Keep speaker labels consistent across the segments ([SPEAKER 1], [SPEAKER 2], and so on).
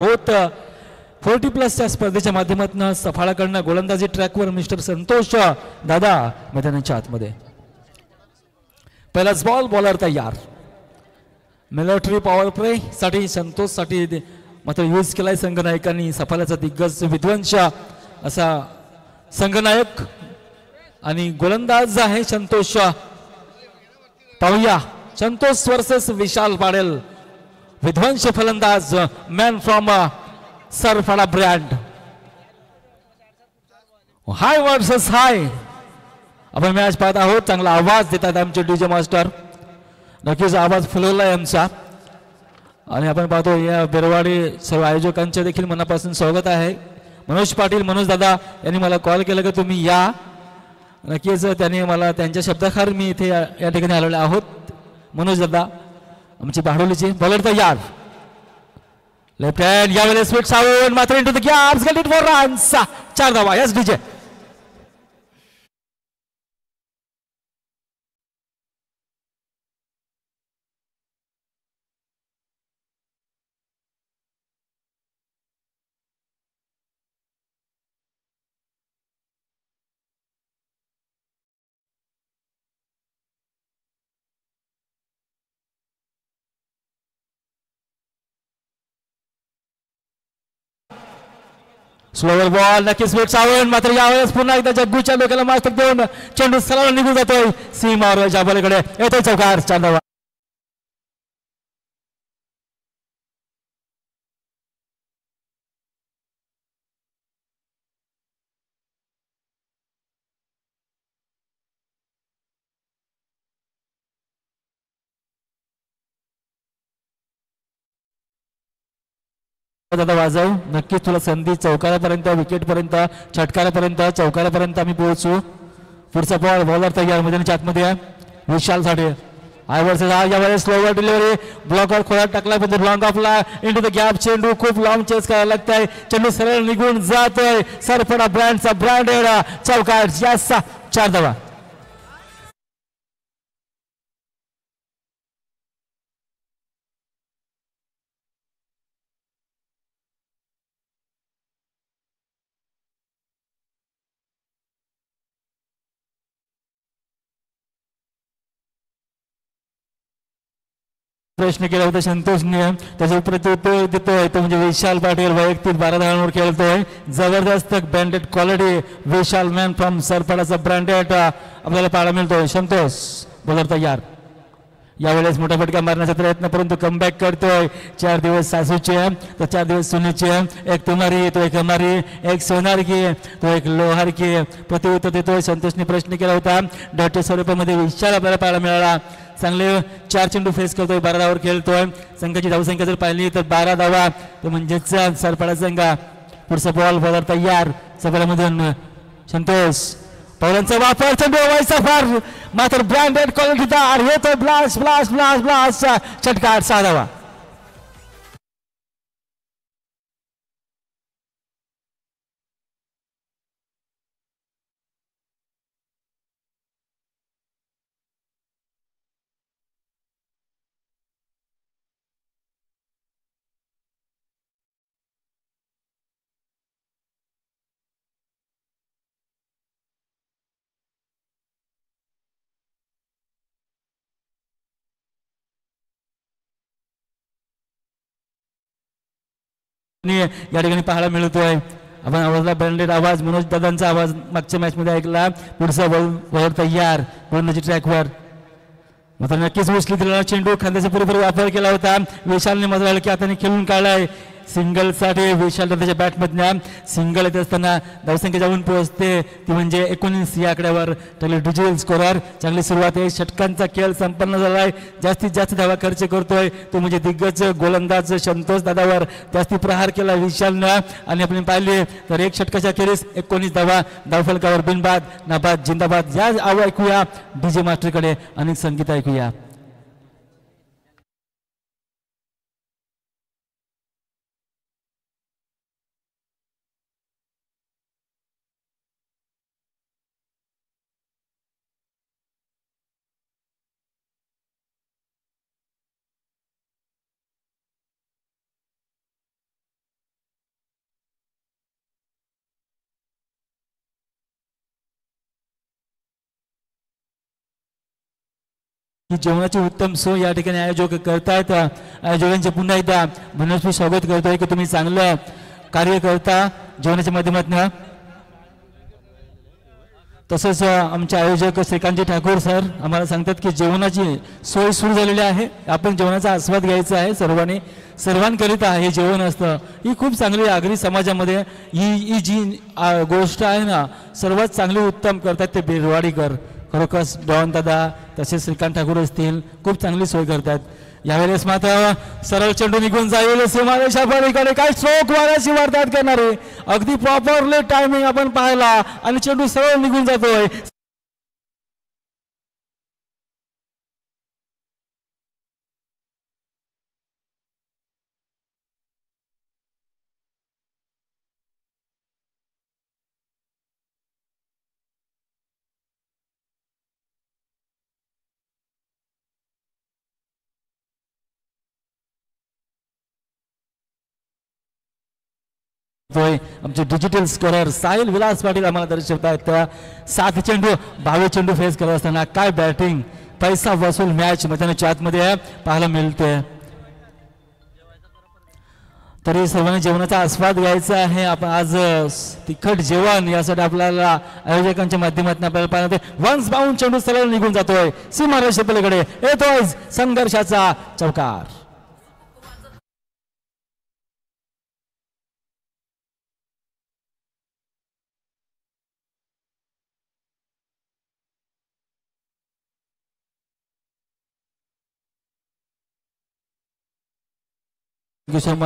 [SPEAKER 1] होत 40+ या स्पर्धेच्या माध्यमातून सफाळाकडनं गोलंदाजी ट्रॅकवर मिस्टर संतोष दादा मैदानाच्या आतमध्ये. पहिलाच बॉल, बॉलर तयार. मिलिटरी पॉवर प्ले साठी संतोष साठी मात्र यूज केलाय संघनायकांनी. सफाळ्याचा दिग्गज विध्वंस असा संघनायक आणि गोलंदाज आहे संतोष. पाहूया संतोष वर्सेस विशाल पाडेल. विध्वंस फलंदाज, man from Sarphada brand. Hi versus hi आपण मॅच पाहत आहोत. चांगला आवाज देतात आमचे डीजे मास्टर. नक्कीच आवाज फुलवलाय आमचा. आणि आपण पाहतो या बेरवाडी सर्व आयोजकांचे देखील मनापासून स्वागत आहे. मनोज पाटील, मनोज दादा यांनी मला कॉल केला की तुम्ही या. नक्कीच त्यांनी मला त्यांच्या शब्दाखार मी इथे या ठिकाणी आलेले आहोत. मनोज दादा आमची बाडोलीची. बॉलर तयार. लेफ्ट हँड यावेळेस स्वीट साऊंड मात्र into the gaps. Get it for runs. 4 धावा. Yes DJ. Slower ball. नक्कीच स्वीट साऊंड मात्र यावेळेस पुन्हा एकदा जग्गूच्या डोक्याला मास्तर देऊन चेंडू सरळ निघून जातोय सीमावरच्या बॉलकडे. येतोय चौकार. 4 धावा. दादा वाजव. नक्कीच तुला संधी चौकारापर्यंत, विकेटपर्यंत, षटकारापर्यंत, चौकारापर्यंत आम्ही पोहोचू. पुढचा बॉल, बॉलर तयार मैदानाच्या आतमध्ये आहे विशाल साठी. I versus I. यावेळेस स्लोवर डिलिव्हरी. ब्लॉकवर खोळ्यात टाकला पण लॉंग ऑफला इंटू द गॅप. चेंडू खूप लॉंग चेस करायला लागतंय. चेंडू सरळ निघून जातोय. सरफडा ब्रँडचा ब्रँडेड चौकार. यस. 4 धावा. प्रश्न केला होता संतोषने. त्याचं प्रत्युत्तर देतोय तो म्हणजे विशाल पाटील. वैयक्तिक 12 धावांवर खेळतोय. जबरदस्त branded quality Vishal, man from सरफाडाचा ब्रँडेड आपल्याला पाहायला मिळतोय. संतोष बॉलर तयार. यावेळेस मोठा फटका मारण्याचा प्रयत्न परंतु कमबॅक करतोय. 4 दिवस सासूचे तर 4 दिवस सुनेचे. एक तुमारी तो एक हमारी, एक सोनार की तो एक लोहार की. प्रत्युत्तर देतोय. संतोषने प्रश्न केला होता. डॉट स्वरूपामध्ये विशाल आपल्याला पाहायला मिळाला. चांगले 4 चेंडू फेस करतोय. 12 धावावर खेळतोय. संघाची धावसंख्या जर पाहिली तर 12 धावा. तो म्हणजेच सरफाडा संघ. पुढचा बॉल, बॉलर तयार. सफाळ्यामधून संतोष. पवनांचा वापर. चेंडू व्हायचा फार मात्र ब्रँडेड क्वालिटीदार. येतोय ब्लास्ट ब्लास्ट ब्लास्ट ब्लास्ट. षटकार. 6 धावा. या ठिकाणी पाहायला मिळतोय. आपण आवाजला ब्रँडेड आवाज मनोज दादांचा आवाज मागच्या मॅच मध्ये ऐकला. पुढचा बॉल तयार गोलंदाजी ट्रॅकवर. मात्र नक्कीच उचली दिलेला चेंडू खांद्याचा पुरेपूर वापर केला होता. विशालने मात्र हलक्या हाताने खेळून काढलाय. सिंगल साठी विशाल त्याच्या बॅटमधल्या सिंगल येत असताना धावसंख्या जाऊन पोहोचते ती म्हणजे 19 या आकड्यावर. चांगले डिजिटल स्कोरर. चांगली सुरुवात आहे. षटकांचा खेळ संपन्न झालाय. जास्तीत जास्त धावा खर्च करतोय तो म्हणजे दिग्गज गोलंदाज संतोष दादावर. जास्ती प्रहार केला विशालनं. आणि आपण पाहिले तर 1 षटकाच्या अखेरीस 19 धावा. धावफलकावर बिनबाद, नाबाद, जिंदाबाद. या ऐकूया डीजे मास्टरकडे अनेक संगीत ऐकूया. ही जेवणाची उत्तम सोय या ठिकाणी आयोजक करतायत। आयोजकांचे पुन्हा एकदा मनस्वी स्वागत करतोय की तुम्ही चांगलं कार्य करता जेवणाच्या माध्यमातून। तसंच आमचे आयोजक श्रीकांतजी ठाकूर सर आम्हाला सांगतात की जेवणाची सोय सुरू झालेली आहे, आपण जेवणाचा आस्वाद घ्यायचा आहे सर्वांनी, सर्वांकरिता हे जेवण असतं। ही खूप चांगली आगरी समाजामध्ये ही जी गोष्ट आहे ना सर्वात चांगली उत्तम करतात ते बिरवाडीकर, खरोखर डॉन दादा तसेच श्रीकांत ठाकूर असतील खूप चांगली सोय करतात। यावेळेस मात्र सरळ चेंडू निघून जाईल सीमारेषा पलीकडे, काय स्ट्रोक वाऱ्याची वार्ताहत करणारे अगदी प्रॉपरली टायमिंग आपण पाहिला आणि चेंडू सरळ निघून जातोय। आमचे डिजिटल स्कोरर साहिल विलास पाटील आम्हाला दर्शवतायत। त्या 7 चेंडू 22 चेंडू फेस करत असताना काय बॅटिंग, पैसा वसूल मॅच मैदानाच्या आतमध्ये पाहायला मिळते। तरी सर्वांनी जेवणाचा आस्वाद घ्यायचा आहे। आपण आज तिखट जेवण यासाठी आपल्याला आयोजकांच्या माध्यमातून आपल्याला पाहण्यात वन्स बाउंड चेंडू सरळ निघून जातोय सीमारेषे पलीकडे, येतोय संघर्षाचा चौकार।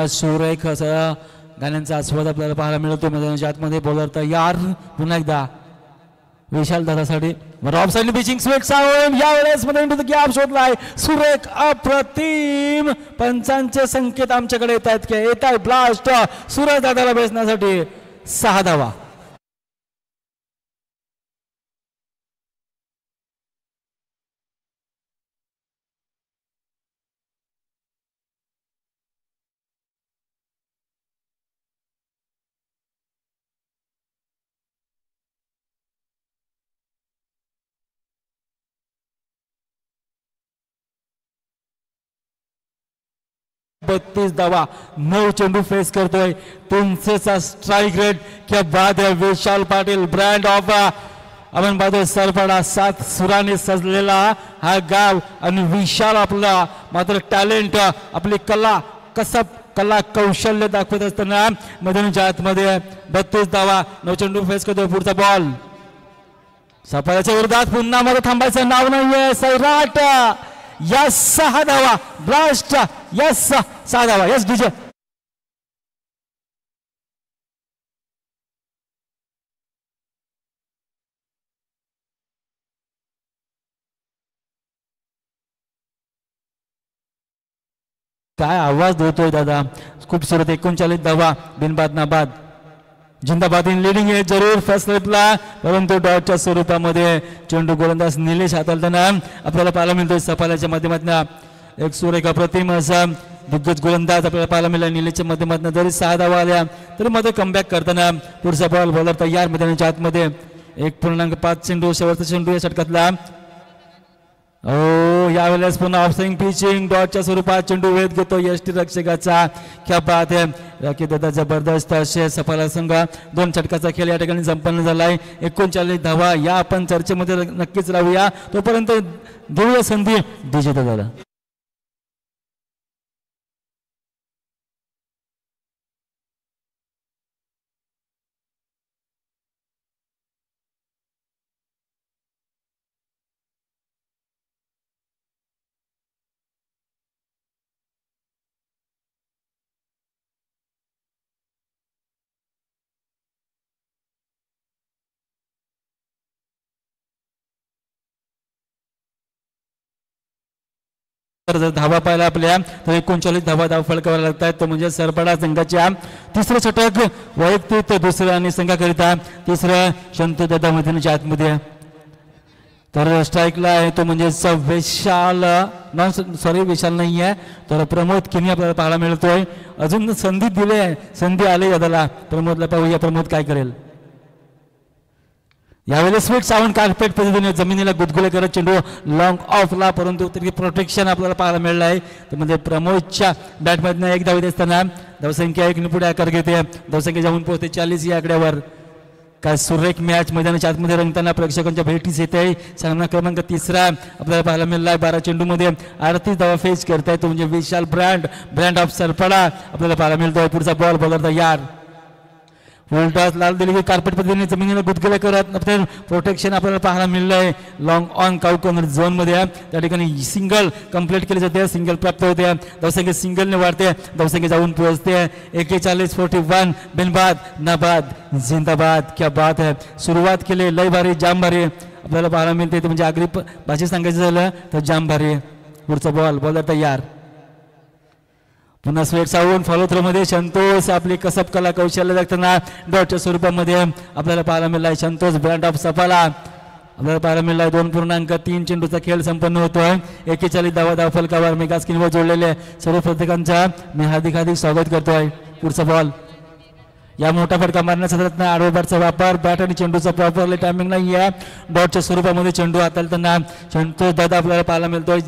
[SPEAKER 1] सुरेख असा गाण्यांचा आस्वाद आपल्याला पाहायला मिळतो मैदानाच्या आतमध्ये। बॉलर तयार पुन्हा एकदा विशाल दादासाठी off side pitching sweet sound यावेळेस मध्ये इंटू द गॅप शोधलाय सुरेख अप्रतिम। पंचांचे संकेत आमच्याकडे येत आहेत की येत आहे ब्लास्ट सुरेश दादाला बेसण्यासाठी 6 धावा। बत्तीस धावा 9 चेंडू फेस करतोय 300चा स्ट्राइक रेट। क्या बात है विशाल पाटील ब्रँड ऑफ आपण पाहतोय सरपडा 7 सुराने सजलेला हा गाव आणि विशाल आपला मात्र टॅलेंट आपली कला कसब कला कौशल्य दाखवत असताना मैदानाच्या आतमध्ये 32 धावा 9 चेंडू फेस करतोय। पुढचा बॉल सपाळ्याच्या विरोधात पुन्हा मध्ये थांबायचं नाव नाहीये सैराट यस 6 धावा ब्लास्ट यस 6 धावा यस डीजे। काय आवाज देतोय दादा, खूबसूरत 39 धावा बिनबाद नाबाद जिंदाबाद इन लिडिंग है जरूर फर्स्ट स्लिपला, परंतु डॉटच्या स्वरूपामध्ये चेंडू गोलंदाज निलेश हाताळताना आपल्याला पाहायला मिळतोय सफाल्याच्या माध्यमातून। एक सुरेख अप्रतिम असा दिग्गज गोलंदाज आपल्याला पाहायला मिळाला निलेशच्या माध्यमातून। जरी 6 धावा आल्या तरी मध्ये कमबॅक करताना पुढचा बॉल बॉलर तयार मैदानाच्या आतमध्ये 1.5 चेंडू शेवटचा चेंडू या षटकातला। यावेळेस पुन्हा ऑफस्विंग पिचिंग डॉटच्या स्वरूपात चेंडू वेध घेतो यष्टी रक्षकाचा। क्या बात है राखी दादा जबरदस्त असे सफाला संघ 2 षटकाचा खेळ या ठिकाणी संपन्न झालाय। 39 धावा या आपण चर्चेमध्ये नक्कीच राहूया, तोपर्यंत देऊया संधी डीजे दादाला। जर धावा पाहिला आपल्या तर 39 धावा धाव फलकावायला लागतात। तो म्हणजे सरपडा संघाच्या 3रं षटक वैयक्तिक, दुसरं आणि संघाकरिता 3रं शंतू दादा मैदानाच्या आतमध्ये। तर स्ट्राइकला आहे तो म्हणजे विशाल विशाल नाही आहे तर प्रमोद किनी आपल्याला पाहायला मिळतोय। अजून संधी दिली आहे, संधी आली दादाला प्रमोदला, पाहूया प्रमोद काय करेल। यावेळी स्वीट साऊंड कार्पेट पद्धतीने जमिनीला गुदगुले करत चेंडू लॉंग ऑफला, परंतु तरी प्रोटेक्शन आपल्याला पाहायला मिळलं आहे. म्हणजे प्रमोदच्या बॅटमधनं एक धाव असताना धावसंख्या 1 पुढे आकार घेते. धावसंख्या जाऊन पोहोचते 40 या आकड्यावर. काय सुरेख मॅच मैदानाच्या आतमध्ये रंगताना प्रेक्षकांच्या भेटीस येते. सामना क्रमांक 3 आपल्याला पाहायला मिळाला आहे. 12 चेंडूमध्ये 38 धावा फेस करताय तो म्हणजे विशाल ब्रँड ऑफ सरपडा आपल्याला पाहायला मिळतोय. पुढचा बॉल बॉलर तयार. उलटास लाल दिली कार्पेट पद्धतीने जमिनीला गुदगुले करत प्रोटेक्शन आपल्याला पाहायला मिळलं आहे. लॉंग ऑन काउकॉर्नर झोन मध्ये त्या ठिकाणी सिंगल कंप्लीट केली जाते. सिंगल प्राप्त होते. धावसंख्या सिंगलने वाढते. धावसंख्या जाऊन पोहोचते 41-41. बिनबाद नाबाद जिंदाबाद. क्या बात है. सुरुवात केली लय भारी जाम भारी आपल्याला पाहायला मिळते. ते म्हणजे आगरी भाषेत सांगायचं झालं तर जाम भारी. पुढचा बॉल बॉलर तयार. पुन्हा स्वेट साऊंड फॉलो थ्रो मध्ये संतोष आपली कसब कला कौशल्य दाखवताना डॉटच्या स्वरूपामध्ये आपल्याला पाहायला मिळाला आहे. संतोष ब्रँड ऑफ सफाला आपल्याला पाहायला मिळाला आहे. 2.3 चेंडूचा खेळ संपन्न होतोय. 41 धावा फलकावर मेगा स्क्रीनवर जोडलेले सर्व प्रत्येकांचा मी हार्दिक स्वागत करतोय. पुढचा बॉल या मोठा फटका मारण्यासाठी आडवा बॅटचा वापर. बॅट आणि चेंडूचा प्रॉपरली टायमिंग नाही आहे. डॉटच्या स्वरूपामध्ये चेंडू हाताळताना संतोष दादा आपल्याला पाहायला मिळतोय.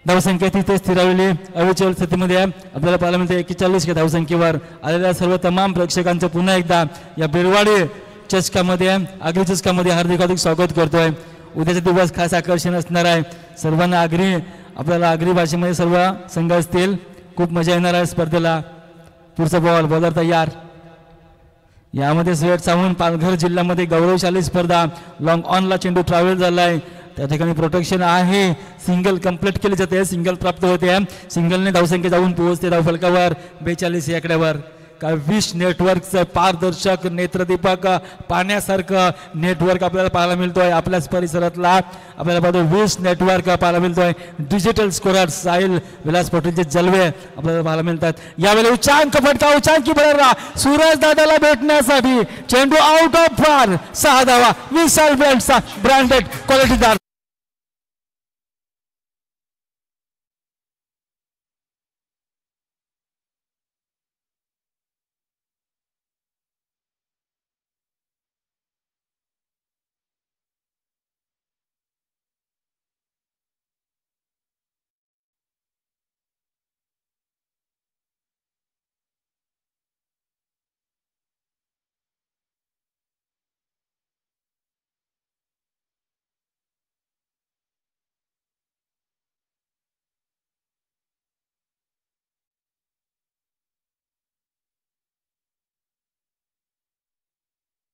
[SPEAKER 1] धावसंख्या तिथे स्थिरावलेली अविचल स्थितीमध्ये आपल्याला पाहायला मिळते. 41 या धावसंख्येवर आलेल्या सर्व तमाम प्रेक्षकांचं पुन्हा एकदा या बिरवाडी चषकामध्ये आगरी चषकामध्ये हार्दिक स्वागत करतोय. उद्याचा दिवस खास आकर्षण असणार आहे. सर्वांना आपल्याला आगरी भाषेमध्ये सर्व संघ असतील. खूप मजा येणार आहे स्पर्धेला. पुढचा बॉल बॉलर तयार. यामध्ये स्वेट साऊंड पालघर जिल्ह्यामध्ये गौरवशाली स्पर्धा लॉंग ऑनला चेंडू ट्रॅव्हल झालाय. त्या ठिकाणी प्रोटेक्शन आहे. सिंगल कंप्लीट केली जाते. सिंगल प्राप्त होते. सिंगलने धावसंख्या जाऊन पोहोचते धावफलकावर 42 या आकड्यावर. काय विश नेटवर्कचं पारदर्शक नेत्रदीपक पाण्यासारखं नेटवर्क आपल्याला पाहायला मिळतोय. आपल्याच परिसरातला आपल्याला पाहतो विश नेटवर्क पाहायला मिळतोय. डिजिटल स्कोरर साहिल विलास पटेलचे जलवे आपल्याला पाहायला मिळतात. यावेळी उच्चांक फटका उच्चांकी बळा सूरज दादाला भेटण्यासाठी चेंडू आउट ऑफ फार 6 धावा. विशाल ब्रँडचा ब्रँडेड क्वालिटीदार.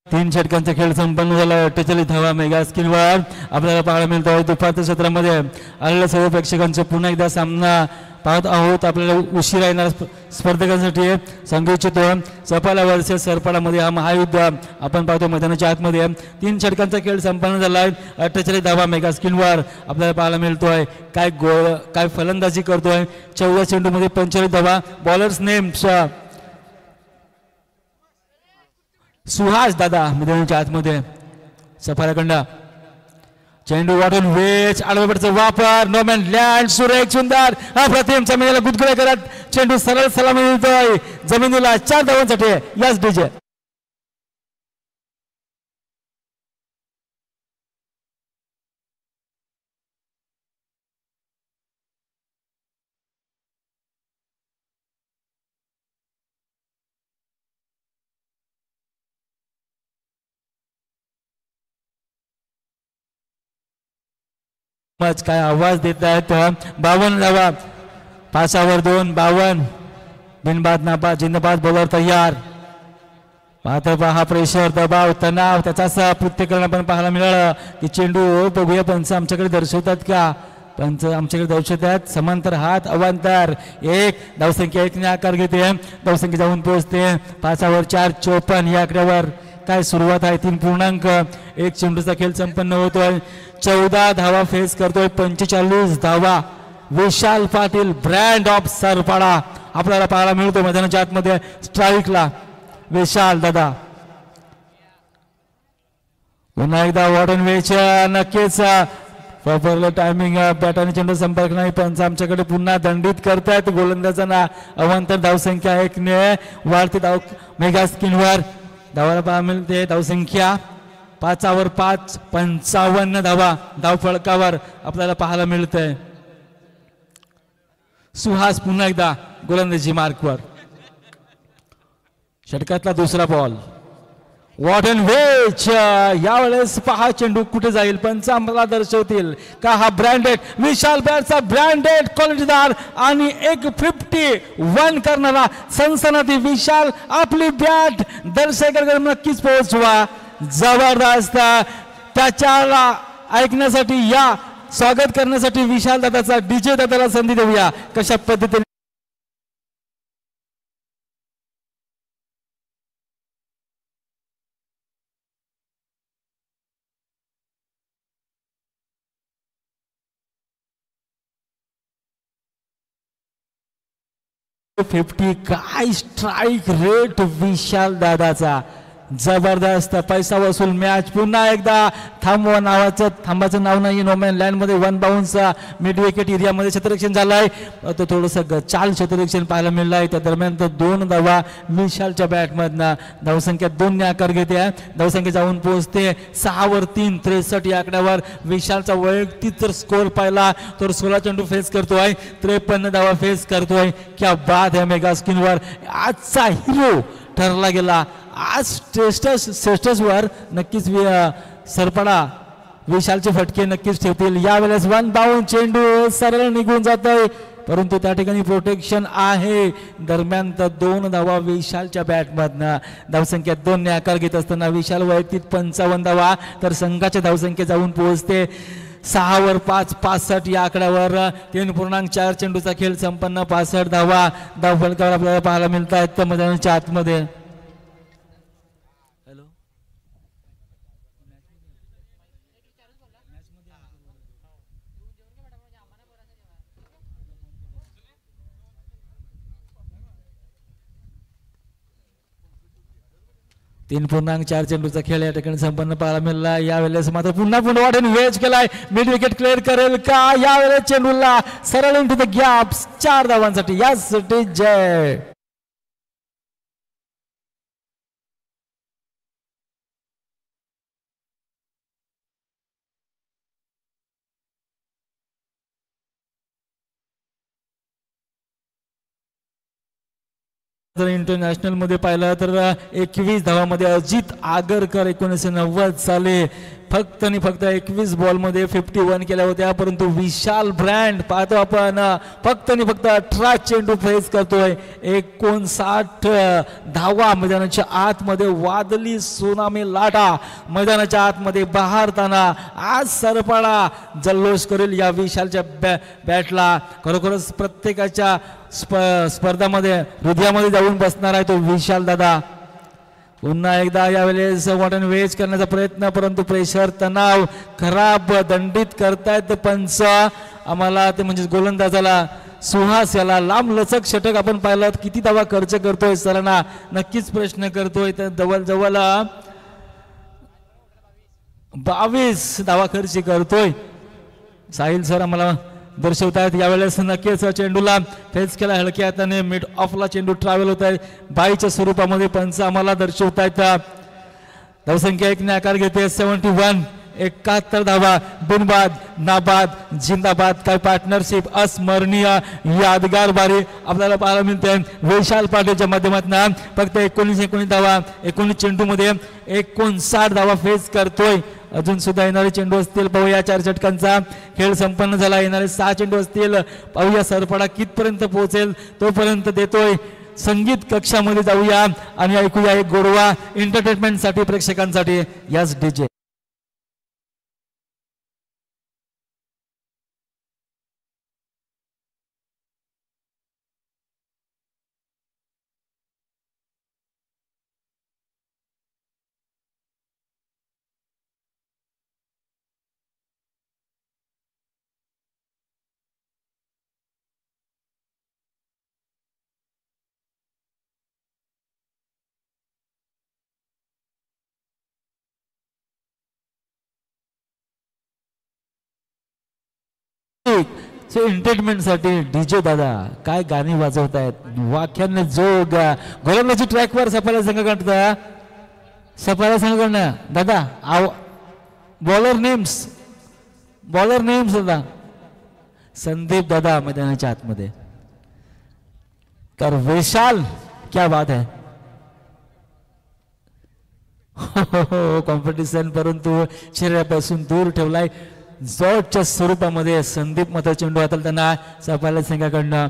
[SPEAKER 1] तीन षटकांचा खेळ संपन्न झाला. 48 धावा मेगा स्क्रीनवर आपल्याला पाहायला मिळतोय. दुपारच्या सत्रामध्ये आलेल्या सर्व प्रेक्षकांचे पुन्हा एकदा सामना पाहत आहोत. आपल्याला उशिरा येणाऱ्या स्पर्धकांसाठी सांगू इच्छितो सफाला वर्सेस सरपाडामध्ये हा महायुद्ध आपण पाहतो मैदानाच्या आतमध्ये. 3 षटकांचा खेळ संपन्न झाला आहे. 48 धावा मेगा स्क्रीनवर आपल्याला पाहायला मिळतोय. काय फलंदाजी करतोय. 14 चेंडूमध्ये 45 धावा. बॉलर्स नेम सुहास दादा मैदानाच्या आतमध्ये सफाराखंड. चेंडू वाटून वेच आडवापडचा वापर. नोमॅन लँड सुरेख सुंदर अप्रतिम जमिनीला गुदगुले करत चेंडू सरळ सलामी मिळतोय जमिनीला 4 धावांसाठी. याच डीजे काय आवाज देत आहेत. 52 धावा 5 ओव्हर 2 52. बिनबाद नाबाद जिंदाबाद. बॉलर तयार. मात्र पहा प्रेशर दबाव तणाव त्याचा पृथ्वीकरण आपण पाहायला मिळालं की चेंडू बघूया पंच आमच्याकडे दर्शवतात का. पंच आमच्याकडे दर्शवतात समांतर हात अवांतर. 1 धावसंख्या 1 ने आकार घेते. धावसंख्या जाऊन पोहोचते 5 ओव्हर 4 54 या आकड्यावर. काय सुरुवात आहे. 3.1 चेंडूचा खेळ संपन्न होतोय. 14 धावा फेस करतोय. 45 धावा. विशाल पाटील ब्रँड ऑफ सरपाडा आपल्याला पाहायला मिळतो मैदानाच्या आतमध्ये. स्ट्राईकला विशाल दादा. पुन्हा एकदा वॉर्डन वेच्या नक्कीच प्रॉपरली टायमिंग. बॅट आणि चेंडू संपर्क नाही. पंच आमच्याकडे पुन्हा दंडित करतायत. गोलंदाजांना अवांतर धावसंख्या 1 ने वाढते. धाव मेगा स्क्रीनवर धावाला पाहायला मिळते. धावसंख्या 5 5 55 धावा धाव फळकावर आपल्याला पाहायला मिळतंय. सुहास पुन्हा एकदा गोलंदाजी मार्कवर. षटकातला दुसरा बॉल. What and vetch. यावेळेस पहा चेंडू कुठे जाईल पंच आम्हाला दर्शवतील का हा ब्रँडेड विशाल बॅटचा ब्रँडेड क्वालिटीदार आणि 151 करणारा सनसनाटी विशाल आपली बॅट दर्शकांकडे नक्कीच पोहोचवा. जबरदस्त. त्याच्याला ऐकण्यासाठी या स्वागत करण्यासाठी विशाल दादाचा डीजे दादाला संधी देऊया. कशा पद्धतीने 50 काय स्ट्राइक रेट विशाल दादाचा. जबरदस्त पैसा वसूल मॅच. पुन्हा एकदा थांबाचं नाव नाही. नोमॅन लँड मध्ये 1 बाउन्स मिड विकेट एरियामध्ये क्षेत्ररक्षण झालंय. तो थोडंसं चाल क्षेत्ररक्षण पाहायला मिळालंय. त्या दरम्यान तर 2 धावा विशालच्या बॅटमधनं. धावसंख्या 2 ने आकार घेते. धावसंख्या जाऊन पोहोचते 6 वर 3 63 या आकड्यावर. विशालचा वैयक्तिक जर स्कोर पाहिला तर 16 चेंडू फेस करतोय. 53 धावा फेस करतोय. क्या बात आहे. मेगा स्क्रीनवर आजचा हिरो ठरला गेला. आज स्टेटसवर नक्कीच सरपडा विशालचे फटके नक्कीच ठेवतील. यावेळेस 1 बाउंड चेंडू सरळ निघून जात आहे परंतु त्या ठिकाणी प्रोटेक्शन आहे. दरम्यान तर 2 धावा विशालच्या बॅटमधनं. धावसंख्या 2 ने आकार घेत असताना विशाल वैयक्तिक 55 धावा तर संघाच्या धावसंख्या जाऊन पोहोचते 6 वर 5 65 या आकड्यावर. 3.4 चेंडूचा खेळ संपन्न. 65 धावा धावफलकावर आपल्याला पाहायला मिळत आहेत त्या मैदानाच्या आतमध्ये. तीन 3.4 चेंडूचा खेळ या ठिकाणी संपन्न पाहायला मिळाला. यावेळेस मात्र पुन्हा वाढून वेज केलाय. मिड विकेट क्लिअर करेल का. यावेळेस चेंडूला सरळ इंटू द गॅप. 4 धावांसाठी यासाठी जय. इंटरनॅशनल मध्ये पाहिलं तर 21 धावामध्ये अजित आगरकर 1990 साली फक्त आणि फक्त 21 बॉल मध्ये 51 केल्या होत्या. परंतु विशाल ब्रँड पाहतो आपण फक्त आणि फक्त 18 चेंडू फेस करतोय. 59 धावा मैदानाच्या आतमध्ये. वादळी सुनामी लाटा मैदानाच्या आतमध्ये बहारताना आज सरपाळा जल्लोष करेल या विशालच्या बॅटला. खरोखरच प्रत्येकाच्या स्पर्धामध्ये हृदयामध्ये जाऊन बसणार आहे तो विशाल दादा. पुन्हा एकदा यावेळेस वॉटन वेज करण्याचा प्रयत्न परंतु प्रेशर तणाव खराब दंडित करतायत पंच आम्हाला. ते म्हणजे गोलंदाजाला सुहास याला लांब लचक षटक आपण पाहिलं. किती धावा खर्च करतोय सरांना नक्कीच प्रश्न करतोय. तर जवळ 22 धावा खर्च करतोय साहिल सर आम्हाला दर्शवतायत. यावेळेस नक्कीच चेंडूला फेस केला हलक्या हाताने. मिड ऑफला चेंडू ट्रॅव्हल होत आहे बाईच्या स्वरूपामध्ये पंच आम्हाला दर्शवतायत. धावसंख्या 1 ने आकार घेते. 71 71 धावा. बिनबाद नाबाद जिंदाबाद. काय पार्टनरशिप अस्मरणीय यादगार बारी आपल्याला पाहायला मिळते विशाल पाटीलच्या माध्यमातून. फक्त 19 धावा 19 चेंडू मध्ये 59 धावा फेस करतोय. अजून सुद्धा येणारे चेंडू असतील पाहूया. 4 षटकांचा खेळ संपन्न झाला. येणारे 6 चेंडू असतील पाहूया सरपडा कितपर्यंत पोहोचेल. तोपर्यंत देतोय संगीत कक्षामध्ये जाऊया आणि ऐकूया एक गोडवा एंटरटेनमेंट साठी प्रेक्षकांसाठी. याच डीजे एंटरटेनमेंट साठी डीजे दादा काय गाणी वाजवत आहेत. वाक्याने जोग गोलंदाजी ट्रॅकवर सफायला संघ काढता सफाळा संघाकडनं दादा बॉलर नेम्स दादा संदीप दादा मैदानाच्या आतमध्ये तर विशाल क्या बात है हो कॉम्पिटिशन परंतु शरीरापासून दूर ठेवलाय जॉर्जच्या स्वरूपामध्ये संदीप मात्र चेंडू हाताळताना सफाळा संघाकडनं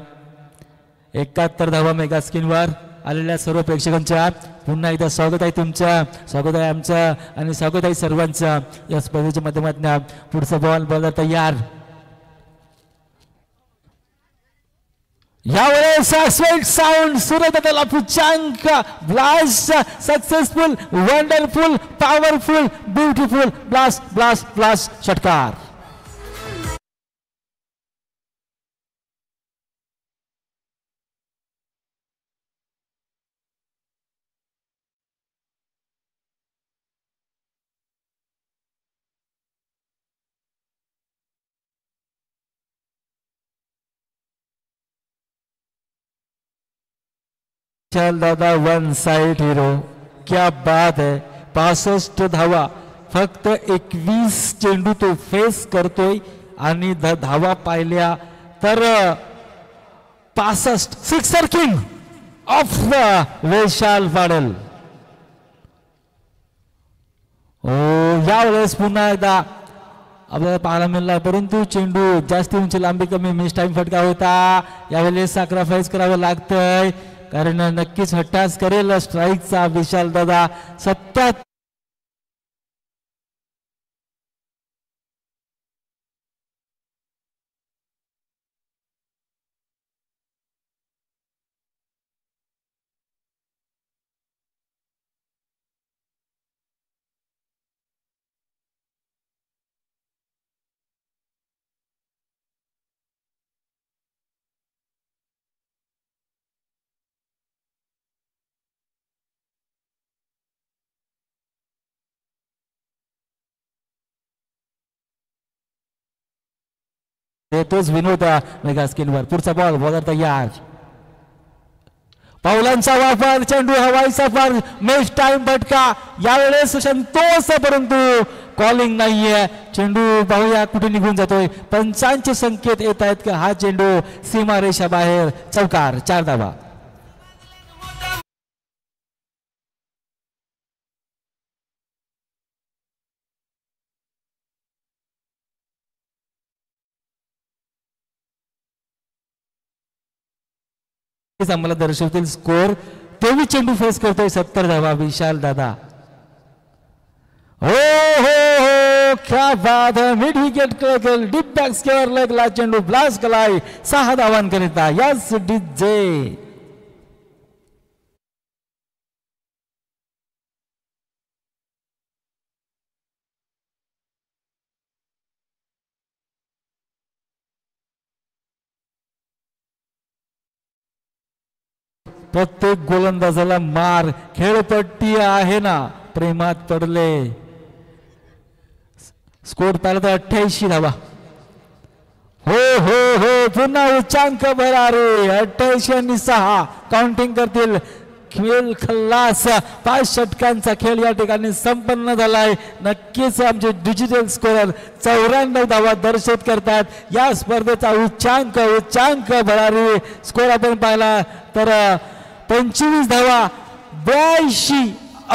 [SPEAKER 1] 71 धावा मेगा स्क्रीनवर आलेल्या सर्व प्रेक्षकांच्या पुन्हा एकदा स्वागत आहे तुमचं स्वागत आहे आमचं आणि स्वागत आहे सर्वांचं या स्पर्धेच्या माध्यमातून पुढचा बॉल बॉलर तयार यावेळेस स्वीट साऊंड सुरतला पुचांक blast successful wonderful powerful beautiful blast blast blast षटकार चल दादा वन साइड हीरो क्या बात है 65 धावा फक्त 21 चेंडू तो फेस करतोय आणि धावा पाहिल्या तर 65 सिक्सर किंग ऑफ विशाल पाडल हो यावेळेस पुन्हा एकदा आपल्याला पाहायला मिळाला परंतु चेंडू जास्ती उंची लांबी कमी मिस टाइम फटका होता यावेळेस सॅक्रिफाईस करावं लागतंय कारण नक्कीच हट्टास करेल स्ट्राईकचा विशाल दादा 77 तोच विनोद मेगा स्क्रीनवर पुढचा बॉल बॉलर तयार पावलांचा वापर चेंडू हवाईचा पार मेच टाइम फटका यावेळेस संतोष परंतु कॉलिंग नाहीये चेंडू पाहूया कुठे निघून जातोय पंचांचे संकेत येत आहेत की हा चेंडू सीमारेषा बाहेर चौकार 4 धावा आम्हाला दर्शवतील स्कोर 23 चेंडू फेस करतोय 70 धावा विशाल दादा हो हो हो क्या बात है मिड विकेट क्लेकल डीप बॅक स्क्वेअर लेगला चेंडू ब्लास्ट केलाय 6 धावांकरिता यस डीजे प्रत्येक गोलंदाजाला मार खेळपट्टी आहे ना प्रेमात पडले स्कोर पाहिला तर 88 धावा हो हो हो पुन्हा उच्चांक भरारे 88 आणि 6 काउंटिंग करतील खेळ खल्लास 5 षटकांचा खेळ या ठिकाणी संपन्न झालाय नक्कीच आमचे डिजिटल स्कोरर 94 धावा दर्शित करतात या स्पर्धेचा उच्चांक भरारे स्कोर आपण पाहिला तर 25 धावा 82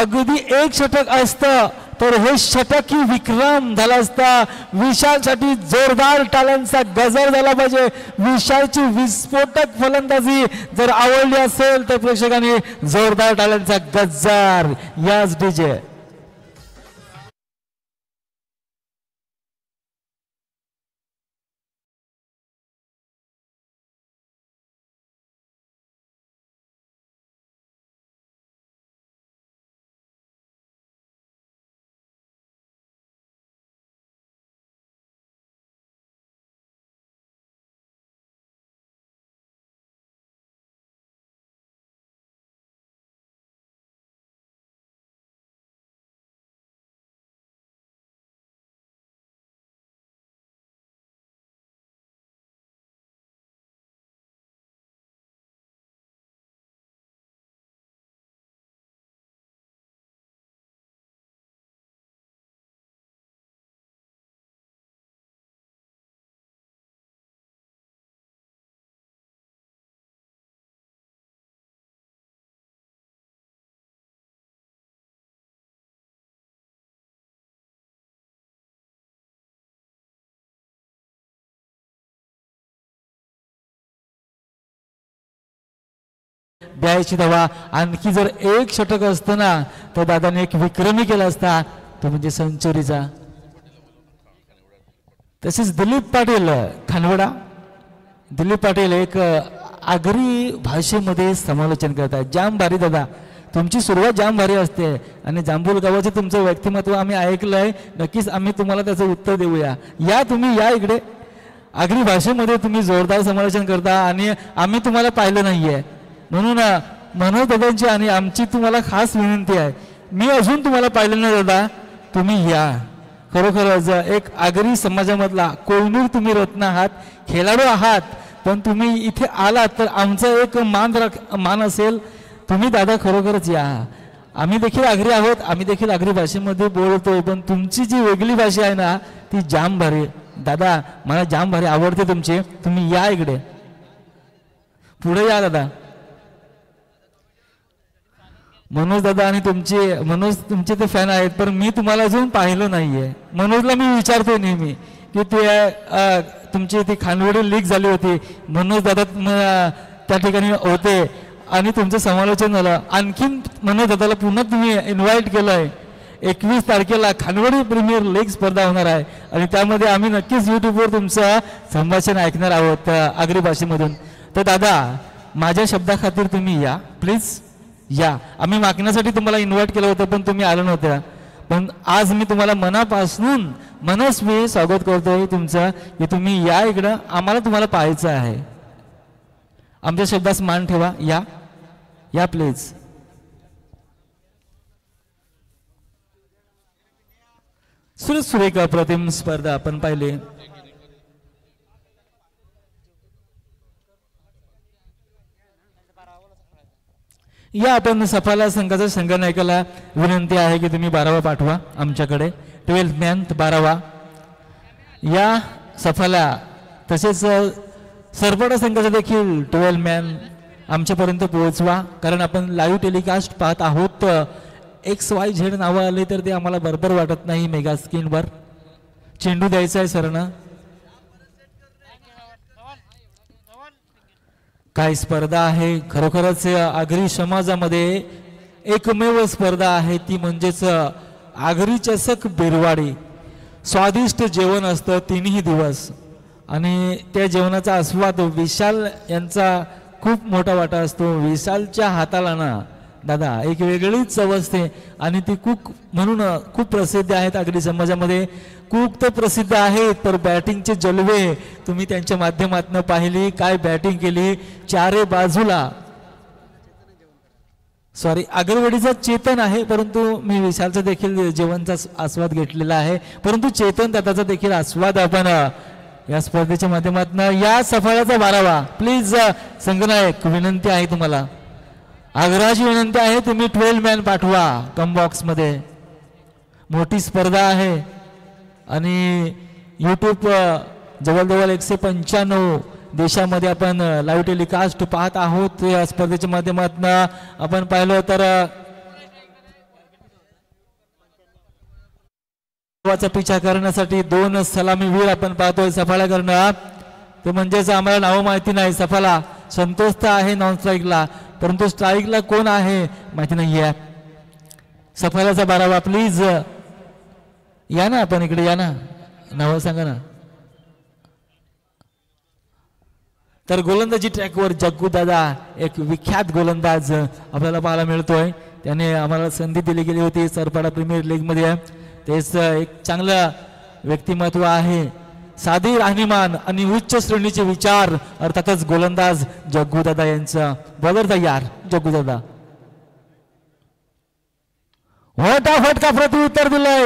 [SPEAKER 1] अगदी एक षटक असतं तर हे षटकी विक्रम झाला असता विशालसाठी जोरदार टाळ्यांचा गजर झाला पाहिजे विशालची विस्फोटक फलंदाजी जर आवडली असेल तर प्रेक्षकांनी जोरदार टाळ्यांचा गजर याच डीजे 82 धावा. आणखी जर एक षटक असतं ना तर दादाने एक विक्रमी केला असता, तो म्हणजे सेंचुरीचा. तसेच दिलीप पाटील खानवडा, दिलीप पाटील एक आगरी भाषेमध्ये समालोचन करतात. जाम भारी दादा, तुमची सुरुवात जाम भारी असते आणि जांभूल गावाचं तुमचं व्यक्तिमत्व आम्ही ऐकलंय. नक्कीच आम्ही तुम्हाला त्याचं उत्तर देऊया. या तुम्ही या इकडे. आगरी भाषेमध्ये तुम्ही जोरदार समालोचन करता आणि आम्ही तुम्हाला पाहिलं नाहीये, म्हणून मनोज दादांची आणि आमची तुम्हाला खास विनंती आहे. मी अजून तुम्हाला पाहिलं नाही दादा, तुम्ही या. खरोखरच एक आगरी समाजामधला कोहिनूर तुम्ही रत्न आहात, खेळाडू आहात, पण तुम्ही इथे आलात तर आमचा एक मान असेल. तुम्ही दादा खरोखरच या. आम्ही देखील आगरी आहोत, आम्ही देखील आगरी भाषेमध्ये बोलतोय, पण तुमची जी वेगळी भाषा आहे ना ती जाम भारी दादा, मला जाम भारी आवडते तुमची. तुम्ही या इकडे, पुढे या दादा. मनोज दादा आणि तुमचे ते फॅन आहेत, पण मी तुम्हाला अजून पाहिलं नाहीये. मनोजला मी विचारतो नेहमी की ते तुमची ती खानवडी लीक झाली होती, मनोज दादा त्या ठिकाणी होते आणि तुमचं समालोचन झालं. आणखीन मनोज दादाला पुन्हा तुम्ही इन्व्हाइट केलंय. 21 तारखेला खानवडी प्रीमियर लीग स्पर्धा होणार आहे आणि त्यामध्ये आम्ही नक्कीच युट्यूबवर तुमचं संभाषण ऐकणार आहोत आगरी भाषेमधून. तर दादा, माझ्या शब्दाखातीर तुम्ही या प्लीज या. आम्ही मागण्यासाठी तुम्हाला इन्व्हाइट केलं होतं पण तुम्ही आलं नव्हतं, पण आज मी तुम्हाला मनापासून मनस्वी स्वागत करतोय तुमचं की तुम्ही या इकडं. आम्हाला तुम्हाला पाहायचं आहे. आमच्या शब्दास मान ठेवा. या या प्लीज. सुरेख अप्रतिम स्पर्धा आपण पाहिली. या आपण सफाला संघाचा संघनायकाला विनंती आहे की तुम्ही 12वा पाठवा आमच्याकडे. 12th मॅन 12वा या सफाला. तसेच सरपडा संघाचा देखील 12 मॅन आमच्यापर्यंत पोहोचवा, कारण आपण लाईव्ह टेलिकास्ट पाहत आहोत. XYZ नावं आले तर ते आम्हाला बरोबर वाटत नाही. मेगा स्क्रीनवर चेंडू द्यायचा आहे सरनं. काय स्पर्धा आहे खरोखरच. आगरी समाजामध्ये एकमेव स्पर्धा आहे ती म्हणजेच आगरी चषक बिरवाडी. स्वादिष्ट जेवण असतं 3ही दिवस आणि त्या जेवणाचा आस्वाद विशाल यांचा खूप मोठा वाटा असतो. विशालच्या हाताला ना दादा एक वेगळीच चव असते आणि ती कुक म्हणून खूप प्रसिद्ध आहेत आगरी समाजामध्ये. कुक तर प्रसिद्ध आहेत, तर बॅटिंगचे जलवे तुम्ही त्यांच्या माध्यमातून पाहिली. काय बॅटिंग केली चारे बाजूला. सॉरी, आगरवाडीचा चेतन आहे, परंतु मी विशालचा देखील जेवणचा आस्वाद घेतलेला आहे, परंतु चेतन दादाचा देखील आस्वाद आपण या स्पर्धेच्या माध्यमातून. या सफळाचा 12वा प्लीज संघनायक विनंती आहे तुम्हाला, आग्रहाची विनंती आहे, तुम्ही 12 मॅन पाठवा कम बॉक्स मध्ये. मोठी स्पर्धा आहे आणि यूट्यूब जवळजवळ 195 देशामध्ये आपण लाईव्ह टेलिकास्ट पाहत आहोत. या स्पर्धेच्या माध्यमातून आपण पाहिलं तर पिछा करण्यासाठी 2 सलामीवीर आपण पाहतोय सफाळ्याकडनं. ते म्हणजेच आम्हाला नाव माहिती नाही. सफाला संतोष तर आहे नॉन स्ट्राईकला, परंतु स्ट्राईकला कोण आहे माहिती नाहीये. सफाळ्याचा 12वा प्लीज या ना, आपण इकडे या ना, नाव सांगा ना. तर गोलंदाजी ट्रॅकवर जग्गू दादा एक विख्यात गोलंदाज आपल्याला पाहायला मिळतोय. त्याने आम्हाला संधी दिली गेली होती सरपाडा प्रीमियर लीग मध्ये. तेच एक चांगलं व्यक्तिमत्व आहे, साधी राहणीमान आणि उच्च श्रेणीचे विचार, अर्थातच गोलंदाज जग्गू दादा यांचा. बॉलर तयार जग्गू दादा. मोठा फटका प्रत्युत्तर दिलाय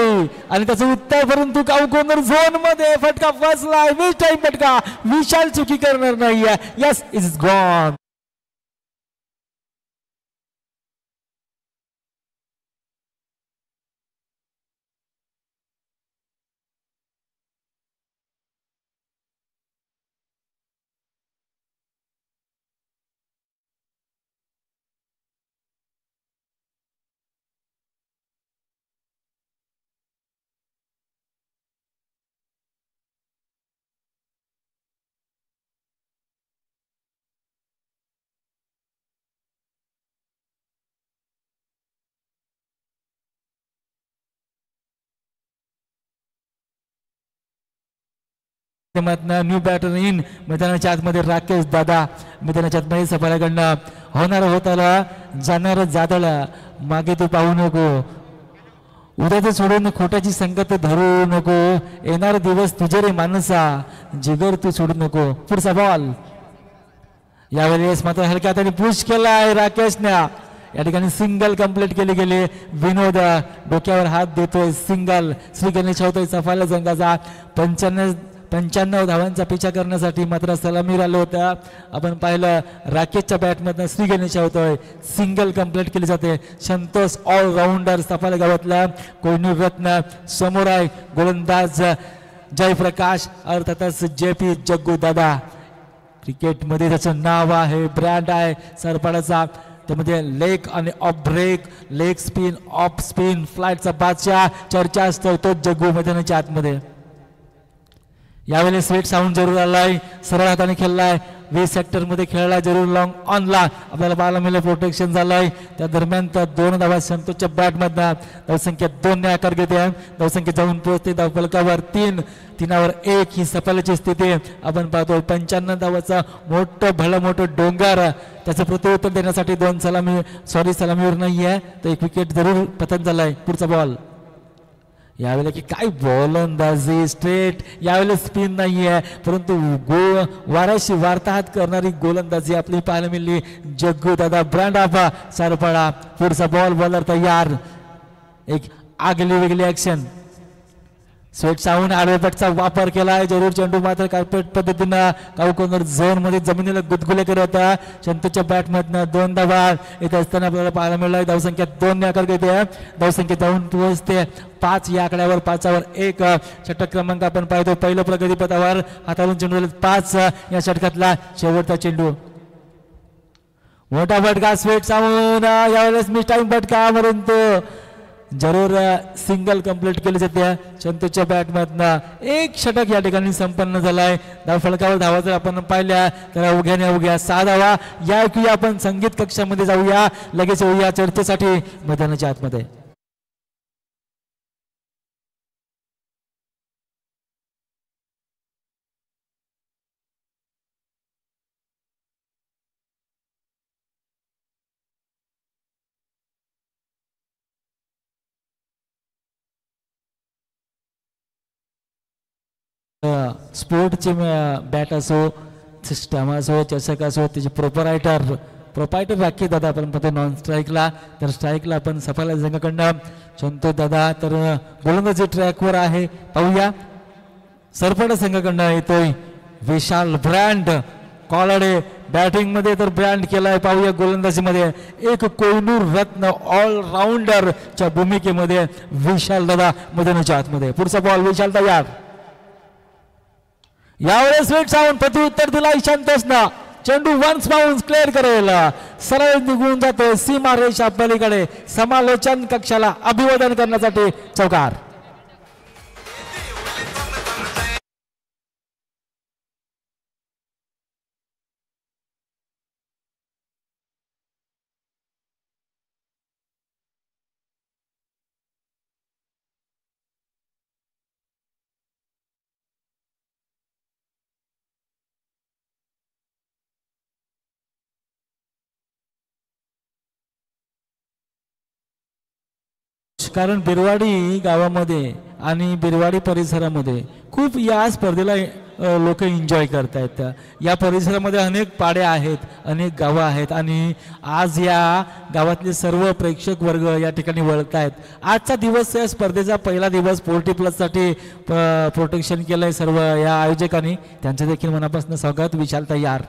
[SPEAKER 1] आणि त्याचं उत्तर, परंतु काऊ कॉर्नर झोन मध्ये फटका फसलाय. वेस्ट टाइम फटका, विशाल चुकी करणार नाहीये. Yes, is gone. New batter in मैदानाच्या आतमध्ये राकेश दादा मैदानाच्या आतमध्ये सफाळ्याकडनं होणार होताला जाणार जाताला मागे तू पाहू नको उद्याचं सोडून खोट्याची संगत धरू नको येणार दिवस तुझे रे माणसा जिगर तू सोडू नको पुढचा बॉल यावेळेस मात्र हलक्या हाताने पुश केला आहे राकेशने या ठिकाणी सिंगल कंप्लीट केली गेली विनोद डोक्यावर हात देतोय सिंगल श्री गणेश होतोय सफाला संघाचा 95 धावांचा पिछा करण्यासाठी मात्र सलामीर आलो होता आपण पाहिलं राकेशच्या बॅटमधनं श्री गणेश होतोय सिंगल कंप्लीट केली जाते संतोष ऑलराऊंडर सफाला गावातला कोहिनूर रत्न समोर आहे गोलंदाज जयप्रकाश अर्थातच JP जग्गू दादा क्रिकेटमध्ये त्याचं नाव आहे ब्रँड आहे सरपाडाचा त्यामध्ये लेग आणि off break leg spin off spin फ्लाईटचा बादशाह चर्चा असतो तो जग्गू मैदानाच्या आतमध्ये यावेळेस स्वीट साऊंड जरूर आलाय सरळ हाताने खेळलाय 20 सेक्टर मध्ये खेळलाय जरूर लॉंग ऑनला आपल्याला पाहायला मिळेल प्रोटेक्शन झालंय त्या दरम्यान त्या 2 धावा संतोषच्या बॅट मधनं धावसंख्या 2 ने आकार घेते धावसंख्या जाऊन पोहोचते धावफलकावर 3वर 1 ही सफलतेची स्थिती आपण पाहतो 95 धावाचा मोठं डोंगर त्याचं प्रत्युत्तर देण्यासाठी 2 सलामीवर नाहीये तर 1 विकेट जरूर पतन झालाय पुढचा बॉल यावेळेला की काय गोलंदाजी स्ट्रेट यावेळेला स्पिन नाहीये परंतु वाराशी वार्ताहत करणारी गोलंदाजी आपली पाहायला मिळाली जग्गू दादा ब्रँड आफा सारपाडा पुढचा बॉल बॉलर तयार एक आगली वेगळी ऍक्शन स्वेट साऊंड आडवेपटचा वापर केला आहे जरूर चेंडू मात्र कार्पेट पद्धतीनं काउकोनर झोन मध्ये जमिनीला गुदगुले करत होता संतोषच्या बॅटमधनं 2 धावा येत असताना आपल्याला पाहायला मिळाला धावसंख्या 2 ने आकार घेते धावसंख्या जाऊन पोहोचते 5 या आकड्यावर 5वर 1 षटक क्रमांक आपण पाहतो पहिलं प्रगतीपथावर हाताळून चेंडू 5 या षटकातला शेवटचा चेंडू मोठा फटका स्वेट साऊंड यावेळेस मिस टाइम फटका परंतु जरूर सिंगल कंप्लीट केली जाते संतोषच्या बॅटमधनं 1 षटक या ठिकाणी संपन्न झालाय धावफलकावर धावा जर आपण पाहिल्या तर अवघ्या 6 धावा या ऐकूया आपण संगीत कक्षामध्ये जाऊया लगेच येऊया चर्चेसाठी मैदानाच्या आतमध्ये स्पोर्टचे बॅट असो सिस्टम असो चषक असो त्याचे प्रोपायटर राखी दादा आपण पाहतो नॉन स्ट्राईकला तर स्ट्राईकला आपण सफाला संघाकडनं संतोष दादा तर गोलंदाजी ट्रॅकवर आहे पाहूया सरपडा संघाकडनं येतोय विशाल ब्रँड कॉलडे बॅटिंग मध्ये तर ब्रँड केलाय पाहूया गोलंदाजी मध्ये एक कोहिनूर रत्न ऑलराऊंडरच्या भूमिकेमध्ये विशाल दादा मैदानाच्या आतमध्ये पुढचा बॉल विशाल तयार यावेळेस स्वीट साऊंड प्रत्युत्तर दिला संतोषना चेंडू वन्स बाउन्स क्लिअर करेल सरळ निघून जातो सीमा रेषा पलीकडे समालोचन कक्षाला अभिवादन करण्यासाठी चौकार कारण बिरवाडी गावामध्ये आणि बिरवाडी परिसरामध्ये खूप या स्पर्धेला लोक एन्जॉय करतायत या परिसरामध्ये अनेक पाड्या आहेत अनेक गावं आहेत आणि आज या गावातले सर्व प्रेक्षक वर्ग या ठिकाणी वळतायत आजचा दिवस या स्पर्धेचा पहिला दिवस 40+ साठी प्रोटेक्शन केलंय सर्व या आयोजकांनी त्यांचे देखील मनापासून स्वागत विशाल तयार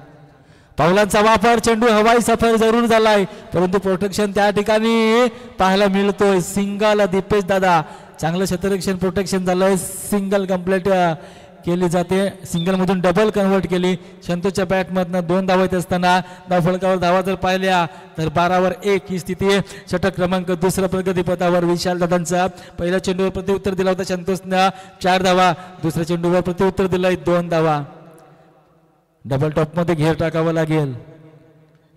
[SPEAKER 1] पावलांचा वापर चेंडू हवाई सफर जरूर झालाय परंतु प्रोटेक्शन त्या ठिकाणी पाहायला मिळतोय सिंगल दीपेश दादा चांगलं क्षेत्ररक्षण प्रोटेक्शन झालंय सिंगल कंप्लीट केली जाते सिंगल मधून डबल कन्वर्ट केली संतोषच्या बॅटमधनं 2 धावा येत असताना धावफलकावर धावा जर पाहिल्या तर 12वर 1 ही स्थिती षटक क्रमांक 2 प्रगतीपथावर विशाल दादांचा पहिल्या चेंडूवर प्रत्युत्तर दिला होता संतोषनं 4 धावा दुसऱ्या चेंडूवर प्रत्युत्तर दिलंय 2 धावा डबल टॉप मध्ये घेर टाकावं लागेल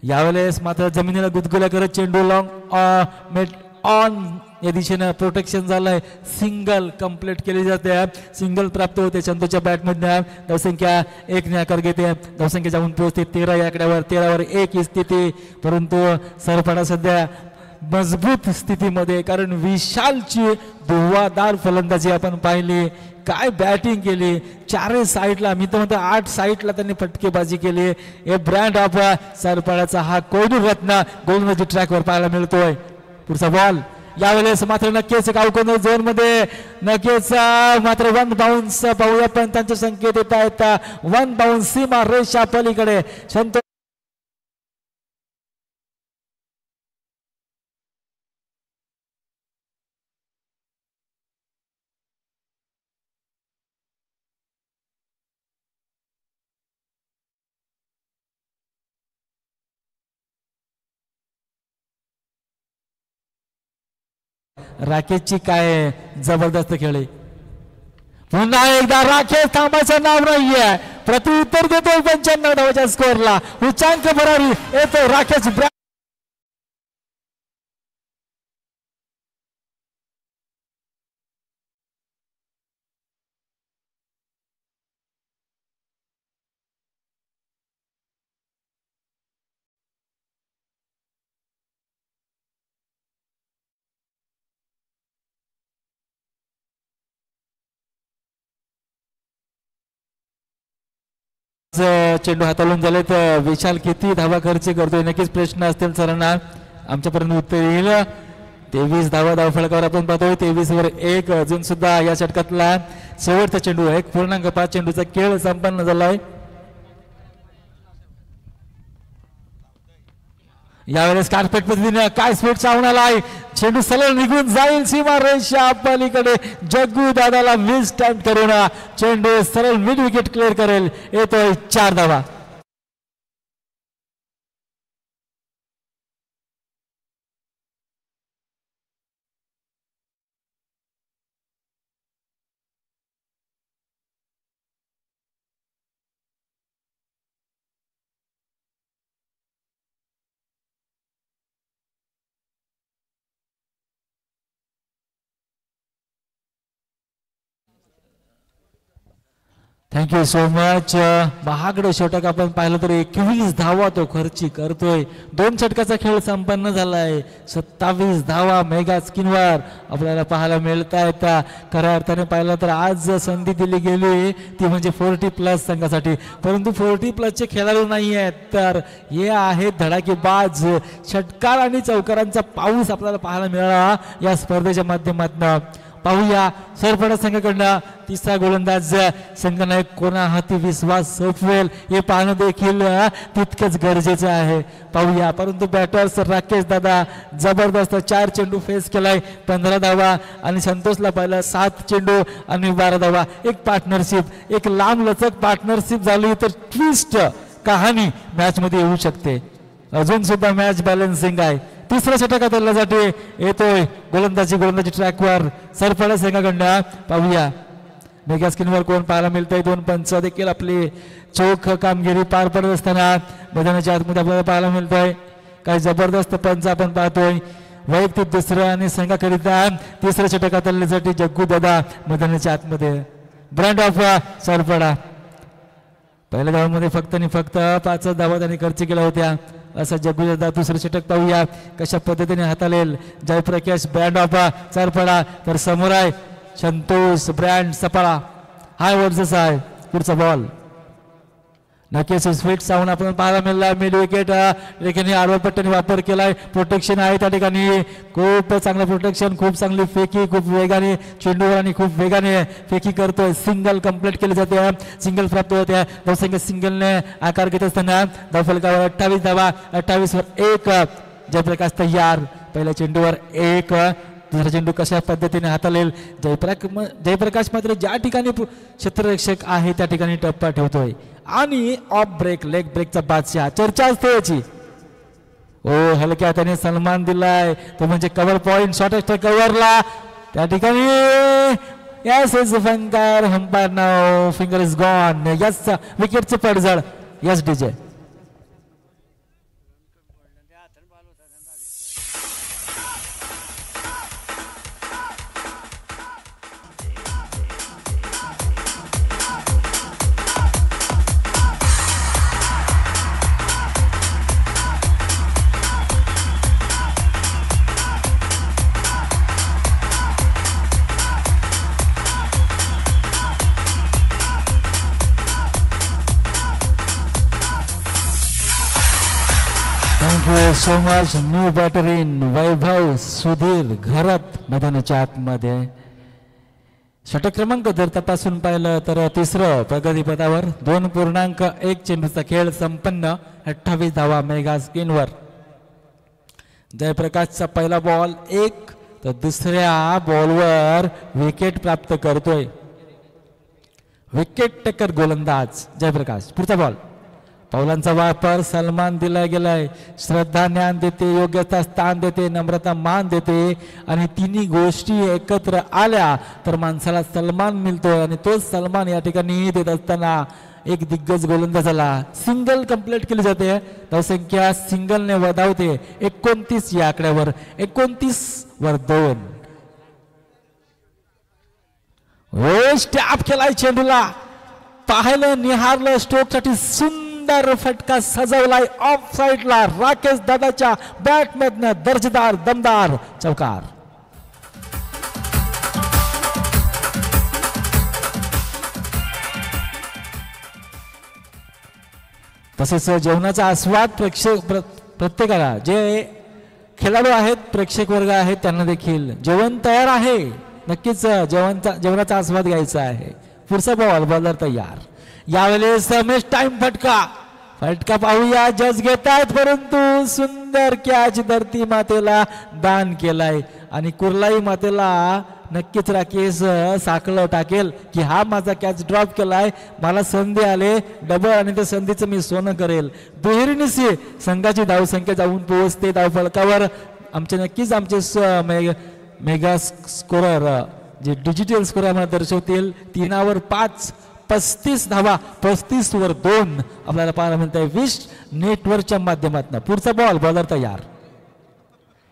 [SPEAKER 1] यावेळेस मात्र जमिनीला गुदगुल्या करत चेंडू लॉंग ऑन या दिशेनं प्रोटेक्शन झालंय, सिंगल कंप्लीट केली जाते, सिंगल प्राप्त होते चंदूच्या बॅटमधनं. धावसंख्या 1 आकार घेते, धावसंख्या जाऊन पोहोचते 13 या आकड्यावर. 13वर 1 ही स्थिती, परंतु सरपडा सध्या मजबूत स्थितीमध्ये, कारण विशालची धुव्वाधार फलंदाजी आपण पाहिली, काय बॅटिंग केली चारही साईडला, मी तर म्हणतो 8 साईडला त्यांनी फटकेबाजी केली. हे ब्रँड ऑफ सरपडाचा हा कोहिनूर रत्न गोलंदाजी ट्रॅकवर पाहायला मिळतोय. पुढचा बॉल यावेळेस मात्र नक्कीच काउकॉर्नर झोन मध्ये, नक्कीच मात्र 1 बाउन्स पाहूया, पण त्यांचे संकेत येत आहेत 1 बाउन्स सीमा रेषा पलीकडे. संतोष राकेशची काय जबरदस्त खेळी. पुन्हा एकदा राकेश थांबायचं नाव नाहीये, प्रत्युत्तर देतो 95 धावाच्या स्कोरला. उच्चांक भरारी येतो राकेश. चेंडू हाताळून झाले तर विशाल किती धावा खर्च करतोय, नक्कीच प्रश्न असतील सरांना, आमच्यापर्यंत उत्तर येईल. 23 धावा धावफलकावर आपण पाहतोय, 23वर 1. अजून सुद्धा या षटकातला शेवटचा चेंडू 1.5 चेंडूचा खेळ संपन्न झालाय. यावेळेस कार्पेट पद्धतीने काय स्पीड चावून आहे, चेंडू सरळ निघून जाईल सीमा रेषा पलीकडे. जग्गू दादाला मिस टाइम करून चेंडू सरळ मिड विकेट क्लिअर करेल. येतोय 4 धावा. Thank you so much. महागडे षटक आपण पाहिलं तर 21 धावा तो खर्ची करतोय. 2 षटकाचा खेळ संपन्न झालाय. 27 धावा मेगा स्क्रीनवर आपल्याला पाहायला मिळत आहेत. खऱ्या अर्थाने पाहिलं तर आज संधी दिली गेली ती म्हणजे 40+ संघासाठी, परंतु 40+ खेळाडू नाही आहेत, तर हे आहेत धडाकेबाज षटकार आणि चौकारांचा पाऊस आपल्याला पाहायला मिळाला या स्पर्धेच्या माध्यमातून. पाहूया सरपडा संघाकडनं तिसरा गोलंदाज संघनायक कोणा हाती विश्वास सोपवेल हे पाहणं देखील तितकंच गरजेचं आहे. पाहूया, परंतु बॅटर्स राकेश दादा जबरदस्त 4 चेंडू फेस केलाय, 15 धावा, आणि संतोषला पाहिलं 7 चेंडू आणि 12 धावा. एक पार्टनरशिप, एक लांब लचक पार्टनरशिप झाली तर ट्विस्ट कहाणी मॅच मध्ये येऊ शकते. अजून सुद्धा मॅच बॅलन्सिंग आहे. तिसऱ्या षटकासाठी येतोय गोलंदाजी ट्रॅकवर सरपडा संघाकडनं. पाहूया मेगा स्क्रीनवर कोण पाहायला मिळतंय. 2 पंच देखील आपली चोख कामगिरी पार पडत असताना मैदानाच्या आतमध्ये आपल्याला पाहायला मिळतंय. काही जबरदस्त पंच आपण पाहतोय. वैयक्तिक दुसऱ्या आणि संघाकरिता तिसऱ्या षटकासाठी जग्गू दादा मैदानाच्या आतमध्ये. ब्रँड ऑफ सरपडा पहिल्या धावांमध्ये फक्त आणि फक्त 5 धावा त्यांनी खर्च केल्या होत्या. असं जग्गू दादा दुसरं षटक पाहूया कशा पद्धतीने हाताळेल. जयप्रकाश ब्रँड ऑफ सरपडा, तर समोर आहे संतोष ब्रँड सपाळा. हाय वरच आहे. पुढचा बॉल नक्कीच स्वीट साऊंड आपण पाहायला मिळाला. मिड विकेट देखील आडवळ पट्ट्याने वापर केलाय. प्रोटेक्शन आहे त्या ठिकाणी, खूप चांगलं प्रोटेक्शन, खूप चांगली फेकी, खूप वेगाने चेंडूवर आणि खूप वेगाने फेकी करतोय. सिंगल कंप्लीट केली जाते, सिंगल प्राप्त होते. धावसंख्या सिंगलने आकार घेत असताना धावफलकावर 28 धावा. 28वर 1. जयप्रकाश तयार. पहिल्या चेंडूवर 1. दुसरा चेंडू कशा पद्धतीने हाताळेल जयप्रकाश मात्र ज्या ठिकाणी क्षेत्ररक्षक आहे त्या ठिकाणी टप्पा ठेवतोय. आणि ऑफ ब्रेक, लेग ब्रेकचा बादशाह चर्चा असते याची. ओ हलक्या त्याने सन्मान दिलाय तो म्हणजे कव्हर पॉइंट. शॉर्टेस्ट कव्हरला त्या ठिकाणी यस इज फंकर. अंपायर नाव फिंगर इज गॉन. यस विकेटचे पडझड. Yes DJ. You so much. New बॅटरीन वैभव सुधीर घरात मैदानाच्या आतमध्ये. षटक क्रमांक जर तपासून पाहिलं तर तिसरं प्रगतीपथावर 2.1 चेंडूचा खेळ संपन्न. 28 धावा मेगा स्क्रीनवर. जयप्रकाशचा पहिला बॉल 1 तर दुसऱ्या बॉलवर विकेट प्राप्त करतोय. विकेट टेकर गोलंदाज जयप्रकाश. पुढचा बॉल. पावलांचा वापर सन्मान दिला गेलाय. श्रद्धा ज्ञान देते, योग्यता स्थान देते, नम्रता मान देते आणि तिन्ही गोष्टी एकत्र आल्या तर माणसाला सन्मान मिळतोय आणि तोच सन्मान या ठिकाणी देत असताना एक दिग्गज गोलंदाजाला सिंगल कंप्लीट केली जाते. धावसंख्या सिंगलने वधावते 29 या आकड्यावर. 29 वर 2. स्टॅप केलाय चेंडूला. पाहिलं निहारलं स्ट्रोकसाठी सुंदर फटका सजवलाय ऑफ साइडला. राकेश दादाच्या बॅटमधनं दर्जेदार दमदार चौकार. तसेच जेवणाचा आस्वाद प्रत्येकाला जे खेळाडू आहेत प्रेक्षक वर्ग आहेत त्यांना देखील जेवण तयार आहे. नक्कीच जेवणाचा आस्वाद घ्यायचा आहे. पुढचा बॉल बॉलर तयार. यावेळेस रमेश टाइम फटका पाहूया. जज घेत आहेत परंतु सुंदर कॅच धरती मातेला दान केलाय आणि कुर्लाई मातेला नक्कीच राकेश साकळ टाकेल की हा माझा कॅच ड्रॉप केलाय, मला संधी आले डबल आणि त्या संधीचं मी सोनं करेल. दुहेरीनिशी संघाची धावसंख्या जाऊन पोहोचते धावफलकावर. नक्कीच आमचे मेगा स्कोरर जे डिजिटल स्कोर आम्हाला दर्शवतील 3 5 35 धावा. 35 वर 2 आपल्याला पाहायला मिळत आहे विश नेटवर्कच्या माध्यमातून. पुढचा बॉल बॉलर तयार.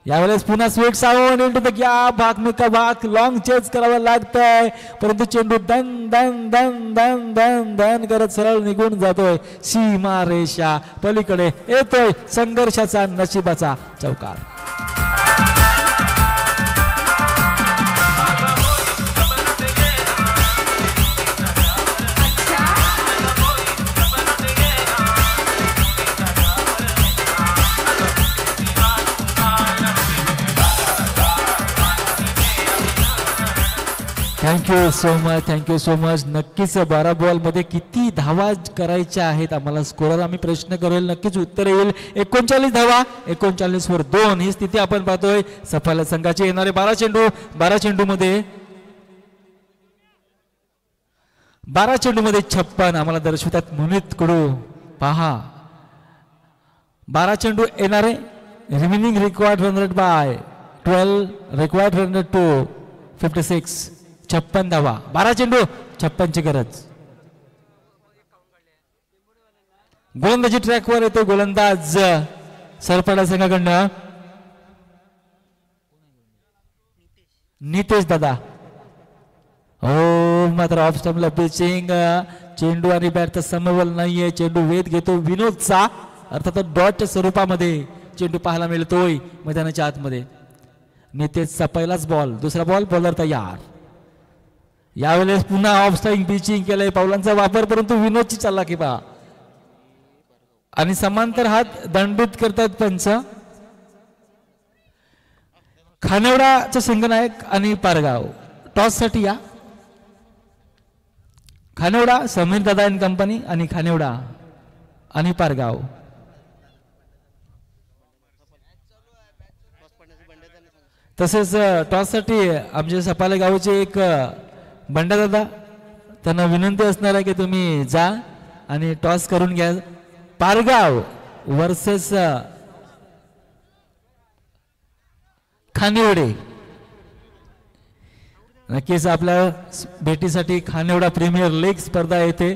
[SPEAKER 1] यावेळेस पुन्हा sweet sound into the gap. भाग में का भाग लॉंग चेज करावं लागतंय परंतु चेंडू दन दन दन दन दन दन करत सरळ निघून जातोय. सीमा रेषा पलीकडे येतोय. संघर्षाचा नशिबाचा चौकार. Thank you so much. नक्कीच 12 बॉल मध्ये किती धावा करायच्या आहेत आम्हाला स्कोरर आम्ही प्रश्न करेल. नक्कीच उत्तर येईल. 39 धावा. 39 वर 2 ही स्थिती आपण पाहतोय. सफल संघाचे येणारे 12 चेंडू. 12 चेंडू मध्ये 56 आम्हाला दर्शवतात मुनीत कडू. पहा 12 चेंडू येणारे. Remaining required run rate by 12. Required run rate to 56. 56 धावा. 12 चेंडू 56 ची गरज. गोलंदाजी ट्रॅकवर येतो गोलंदाज सरपडा संघाकडनं नितेश दादा. हो मात्र ऑफ स्टंपला पिचिंग. चेंडू आणि बॅटचा समबल नाहीये. चेंडू वेध घेतो विनोदचा. अर्थात डॉटच्या स्वरूपामध्ये चेंडू पाहायला मिळतोय मैदानाच्या आतमध्ये. नितेशचा पहिलाच बॉल. दुसरा बॉल बॉलर तयार. यावेळेस पुन्हा ऑफ स्टाईंग पिचिंग केलंय. पावलांचा वापर परंतु विनोदची चालाकी पहा आणि समांतर हात दंडित करतात पंच. खानेवडाचे संघनायक आणि पारगाव टॉस साठी या. खानेवडा समीर दादा अँड कंपनी आणि खानेवडा आणि पारगाव. तसेच टॉस साठी आमचे सपाले गावचे एक बंडा दादा त्यांना विनंती असणार आहे की तुम्ही जा आणि टॉस करून घ्या. पारगाव वर्सेस खानेवडे. नक्कीच आपल्या भेटीसाठी खानेवडा प्रीमियर लीग स्पर्धा येते.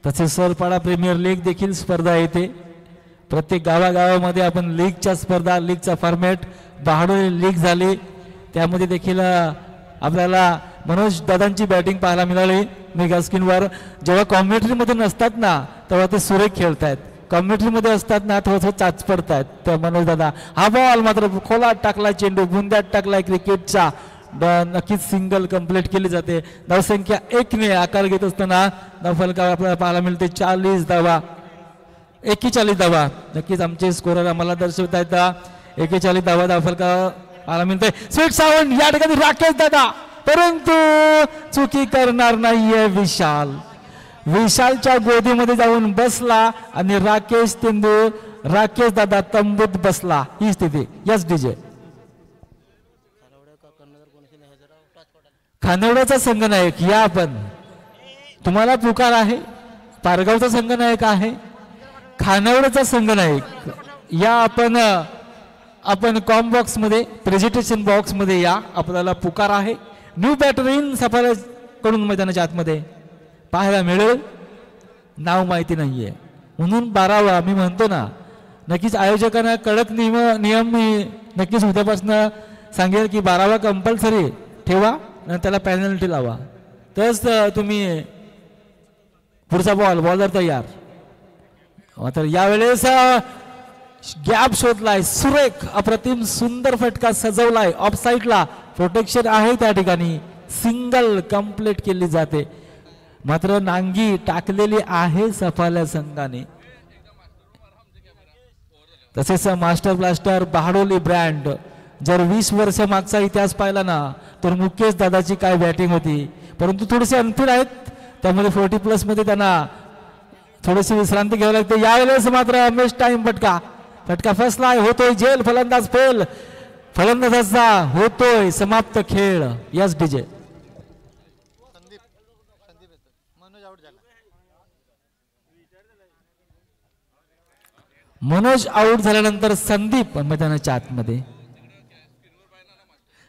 [SPEAKER 1] तसेच सरपाडा प्रीमियर लीग देखील स्पर्धा येते. प्रत्येक गावागावामध्ये आपण लीगच्या स्पर्धा लीगचा फॉर्मॅट बहाडोली लीग झाली त्यामध्ये देखील आपल्याला मनोज दादांची बॅटिंग पाहायला मिळाली मेगा स्क्रीनवर. जेव्हा कॉमेंट्रीमध्ये नसतात ना तेव्हा ते सुरेख खेळतायत. कॉमेंट्रीमध्ये असतात ना थोडं चाच पडतायत तर मनोज दादा. हा बॉल मात्र खोलात टाकला. चेंडू बुंद्यात टाकलाय क्रिकेटचा. नक्कीच सिंगल कंप्लीट केली जाते. धावसंख्या 1 ने आकार घेत असताना धावफलकावर आपल्याला पाहायला मिळते 40 धावा. 41 धावा. नक्कीच आमचे स्कोरर आम्हाला दर्शवत आहेत 41 धावा फलका आला मिळतोय. स्वीट सावंत या ठिकाणी राकेश दादा, परंतु चुकी करणार नाहीये विशाल. विशालच्या गोदीमध्ये जाऊन बसला आणि राकेश दादा तंबूत बसला. ही स्थिती. Yes DJ. खानवड्याचा संघनायक या आपण तुम्हाला पुकार आहे. पारगावचा संघनायक आहे, खानवड्याचा संघनायक या आपण कॉम बॉक्स मध्ये प्रेझेंटेशन बॉक्स मध्ये या. आपल्याला पुकार आहे. न्यू बॅटरी इन सफारी कडून मैदानाच्या आतमध्ये पाहायला मिळेल. नाव माहिती नाहीये म्हणून 12वा मी म्हणतो ना. नक्कीच आयोजकांना कडक नियम मी नक्कीच उद्यापासून सांगेल की 12वा कंपल्सरी ठेवा आणि त्याला पेनल्टी लावा, तरच तुम्ही पुढचा बॉलर तयार. तर यावेळेस गॅप शोधलाय सुरेख, अप्रतिम सुंदर फटका सजवलाय. ऑफ साईडला प्रोटेक्शन आहे त्या ठिकाणी. सिंगल कंप्लीट केली जाते. मात्र नांगी टाकलेली आहे सफाल्या संघाने. तसेच मास्टर ब्लास्टर बहाडोली ब्रँड जर 20 वर्ष मागचा इतिहास पाहिला ना तर मुकेश दादाची काय बॅटिंग होती, परंतु थोडेसे अनफिट आहेत. त्यामध्ये 40+ मध्ये त्यांना थोडीशी विश्रांती घ्यावी लागते. यावेळेस मात्र मिस टाइम फटका फसलाय. होतोय जेल. फलंदाज फेल. फलंदाजाचा होतोय समाप्त खेळ. Yes DJ. मनोज आउट झाल्यानंतर संदीप मैदानाच्या आतमध्ये.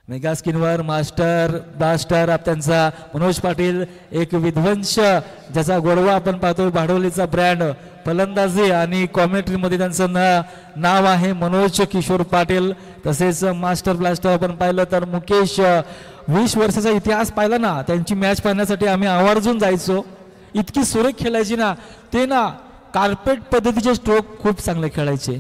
[SPEAKER 1] मेगा स्क्रीनवर मास्टर ब्लास्टर त्यांचा मनोज पाटील एक विध्वंस ज्याचा गोडवा आपण पाहतोय. भाडोलीचा ब्रँड फलंदाजी आणि कॉमेंट्री मध्ये त्यांचं नाव आहे मनोज किशोर पाटील. तसेच मास्टर ब्लास्टर आपण पाहिलं तर मुकेश. 20 वर्षाचा इतिहास पाहिला ना. त्यांची मॅच पाहण्यासाठी आम्ही आवर्जून जायचो. इतकी सुरेख खेळायची ना ते ना. कार्पेट पद्धतीचे स्ट्रोक खूप चांगले खेळायचे.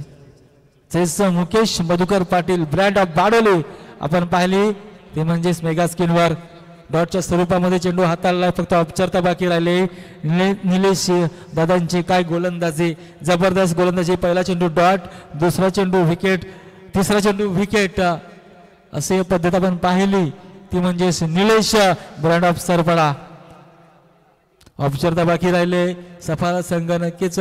[SPEAKER 1] तसेच मुकेश मधुकर पाटील ब्रँड ऑफ बाडोली आपण पाहिली ते म्हणजेच मेगा स्क्रीनवर डॉटच्या स्वरूपामध्ये चेंडू हाताळला. फक्त औपचारिकता बाकी राहिले. निलेश दादांची काय गोलंदाजी, जबरदस्त गोलंदाजी. पहिला चेंडू डॉट, दुसरा चेंडू विकेट, तिसरा चेंडू विकेट. असे पद्धत आपण पाहिली ती म्हणजेच निलेश ब्रँड ऑफ सरपडा. औपचारिकता बाकी राहिले. सफाला संघ नक्कीच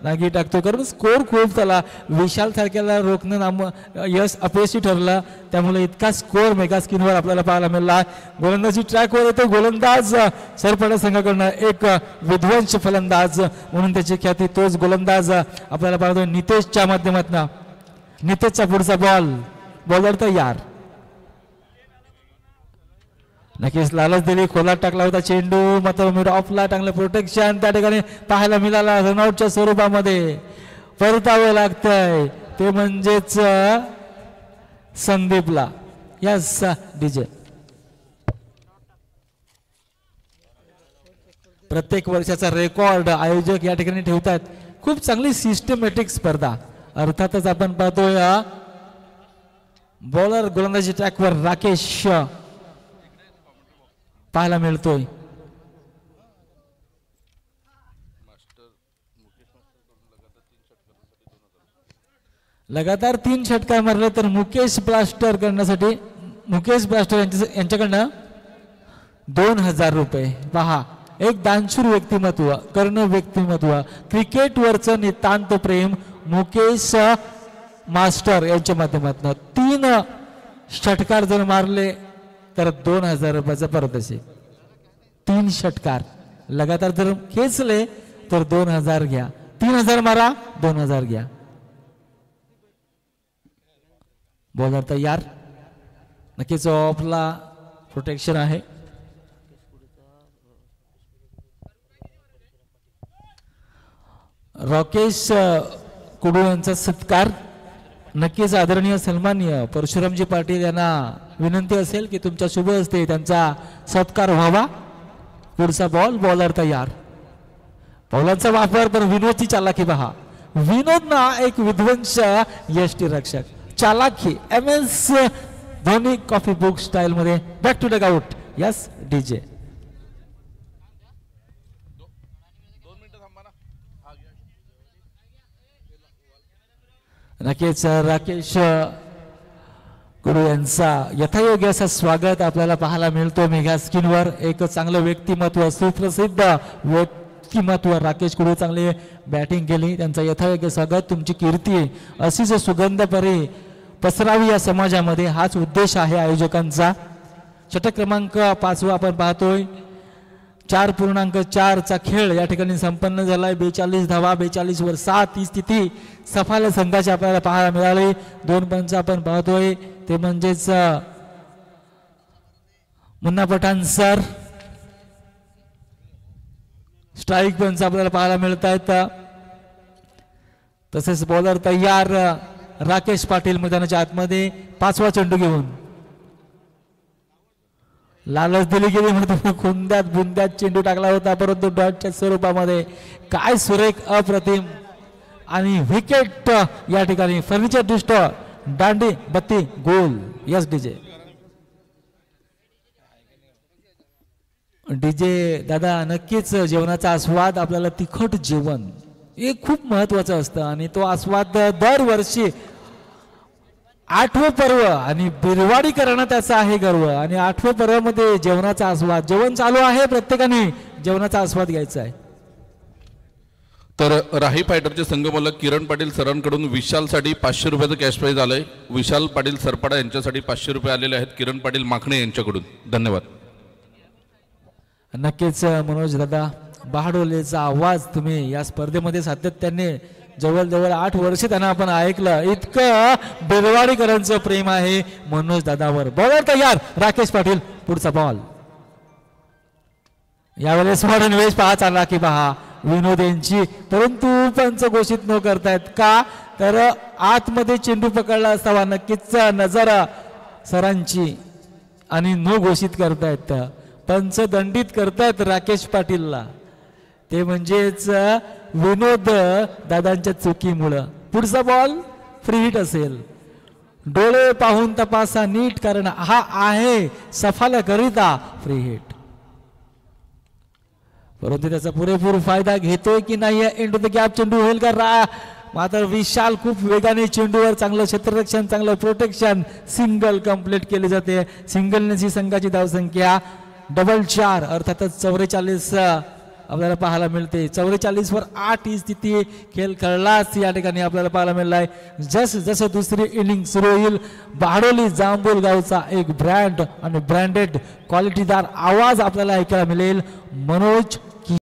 [SPEAKER 1] नागी टाकतो कारण स्कोर खूप त्याला विशाल सारख्याला रोखणं यश अपयशी ठरलं. त्यामुळे इतका स्कोर मेगा स्क्रीनवर आपल्याला पाहायला मिळाला. गोलंदाजी ट्रॅकवर येतो. गोलंदाज सरपडा संघाकडनं एक विध्वंस फलंदाज म्हणून त्याची ख्याती. तोच गोलंदाज आपल्याला पाहतो नितेशच्या माध्यमातून. नितेशचा पुढचा बॉलर तयार. नक्कीच लालच दिली. खोलात टाकला होता चेंडू मात्र मिड ऑफला चांगलं प्रोटेक्शन त्या ठिकाणी पाहायला मिळाला. रनआउटच्या स्वरूपामध्ये परतावं लागतंय ते म्हणजेच संदीपला. Yes DJ. प्रत्येक वर्षाचा रेकॉर्ड आयोजक या ठिकाणी ठेवतात. खूप चांगली सिस्टमॅटिक स्पर्धा. अर्थातच आपण पाहतोय बॉलर गोलंदाजी ट्रॅकवर राकेश पाहायला मिळतोय. लगातार 3 षटकार मारले तर मुकेश ब्लास्टर करण्यासाठी मुकेश ब्लास्टर यांच्याकडनं 2000 रुपये. पहा एक दानशूर व्यक्तिमत्व, कर्ण व्यक्तिमत्व, क्रिकेटवरचं नितांत प्रेम मुकेश मास्टर यांच्या माध्यमातून 3 षटकार जर मारले तर 2000 रुपयाचा परदेशी. 3 षटकार लगातार जर खेचले तर 2000 घ्या. 3000 मारा 2000 घ्या. बॉलर तयार. नक्कीच ऑफला प्रोटेक्शन आहे. राकेश कुडू यांचा सत्कार. नक्कीच आदरणीय सन्माननीय परशुरामजी पाटील यांना विनंती असेल की तुमच्या शुभ हस्ते त्यांचा सत्कार व्हावा. पुढचा बॉलर तयार. बॉलरचा वापर पण विनोदची चालाकी पहा. विनोद ना एक विध्वंस यष्टी रक्षक. चालाकी MS Dhoni copybook style मध्ये. Back to dugout. Yes DJ. नक्कीच राकेश गुरु यांचा यथायोग्य असं स्वागत आपल्याला पाहायला मिळतो मेगा स्क्रीनवर. एक चांगलं व्यक्तिमत्व, सुप्रसिद्ध व्यक्तिमत्व राकेश गुरु, चांगली बॅटिंग केली, त्यांचं यथायोग्य स्वागत. तुमची कीर्ती अशीच सुगंध परी पसरावी या समाजामध्ये, हाच उद्देश आहे आयोजकांचा. षटक क्रमांक 5 आपण पाहतोय. 4.4 चा खेळ या ठिकाणी संपन्न झालाय. 42 धावा, 42 वर 7 ही स्थिती सफाल संघाची आपल्याला पाहायला मिळाली. 2 पंच आपण पाहतोय ते म्हणजेच मुन्ना पठाण सर. स्ट्राईक पंच आपल्याला पाहायला मिळत आहेत. तसेच बॉलर तयार राकेश पाटील मैदानाच्या आतमध्ये 5वा चेंडू घेऊन. लालच दिली गेली म्हणतो, खुंद्यात बुंद्यात चेंडू टाकला होता, परंतु डॉटच्या स्वरूपामध्ये काय सुरेख अप्रतिम आणि विकेट या ठिकाणी फर्निचर दृष्ट दांडी बत्ती गोल. यस डीजे दादा, नक्कीच जेवणाचा आस्वाद, आपल्याला तिखट जेवण हे खूप महत्वाचं असतं आणि तो आस्वाद दरवर्षी 8वं पर्व आणि बिरवाडी करणं त्याचा आहे गर्व. आणि 8व्या पर्वामध्ये जेवणाचा आस्वाद, जेवण चालू आहे, प्रत्येकाने जेवणाचा आस्वाद घ्यायचा आहे.
[SPEAKER 2] तर राही फायटरचे संघमालक किरण पाटील सरांकडून विशालसाठी 500 रुपयाचं कॅश प्राईज आलंय. विशाल पाटील सरपाडा यांच्यासाठी 500 रुपये आलेले आहेत किरण पाटील माखणे यांच्याकडून. धन्यवाद.
[SPEAKER 1] नक्कीच मनोज दादा, बहाडोलेचा आवाज तुम्ही या स्पर्धेमध्ये सातत्याने जवळजवळ 8 वर्ष त्यांना आपण ऐकलं. इतकं बेलवाडीकरांचं प्रेम आहे मनोज दादावर. बॉलर तयार राकेश पाटील, पुढचा बॉल. यावेळेस मॉडर्न वेज पहा चालला की पहा विनोद यांची, परंतु पंच घोषित न करतायत का, तर आतमध्ये चेंडू पकडला असावा. नक्कीच नजर सरांची आणि न घोषित करतायत. पंच दंडित करतायत राकेश पाटीलला, ते म्हणजेच विनोद दादांच्या चुकीमुळं. पुढचा बॉल फ्री हिट असेल. डोळे पाहून तपासा नीट, कारण हा आहे सफाला करिता फ्री हिट. परंतु त्याचा पुरेपूर फायदा घेतोय की नाही, एंड द गॅप चेंडू होईल का. मात्र विशाल खूप वेगाने चेंडूवर, चांगलं क्षेत्ररक्षण, चांगलं प्रोटेक्शन, सिंगल कंप्लीट केली जाते. सिंगलनेची संघाची धावसंख्या 4 अर्थातच 44 आपल्याला पाहायला मिळते. 44 वर 8 ही स्थिती खेळ खेळलाच या ठिकाणी आपल्याला पाहायला मिळालाय. जसं दुसरी इनिंग सुरू होईल, बहाडोली जांभूल गावचा एक ब्रँड आणि ब्रँडेड क्वालिटीदार आवाज आपल्याला ऐकायला मिळेल. मनोज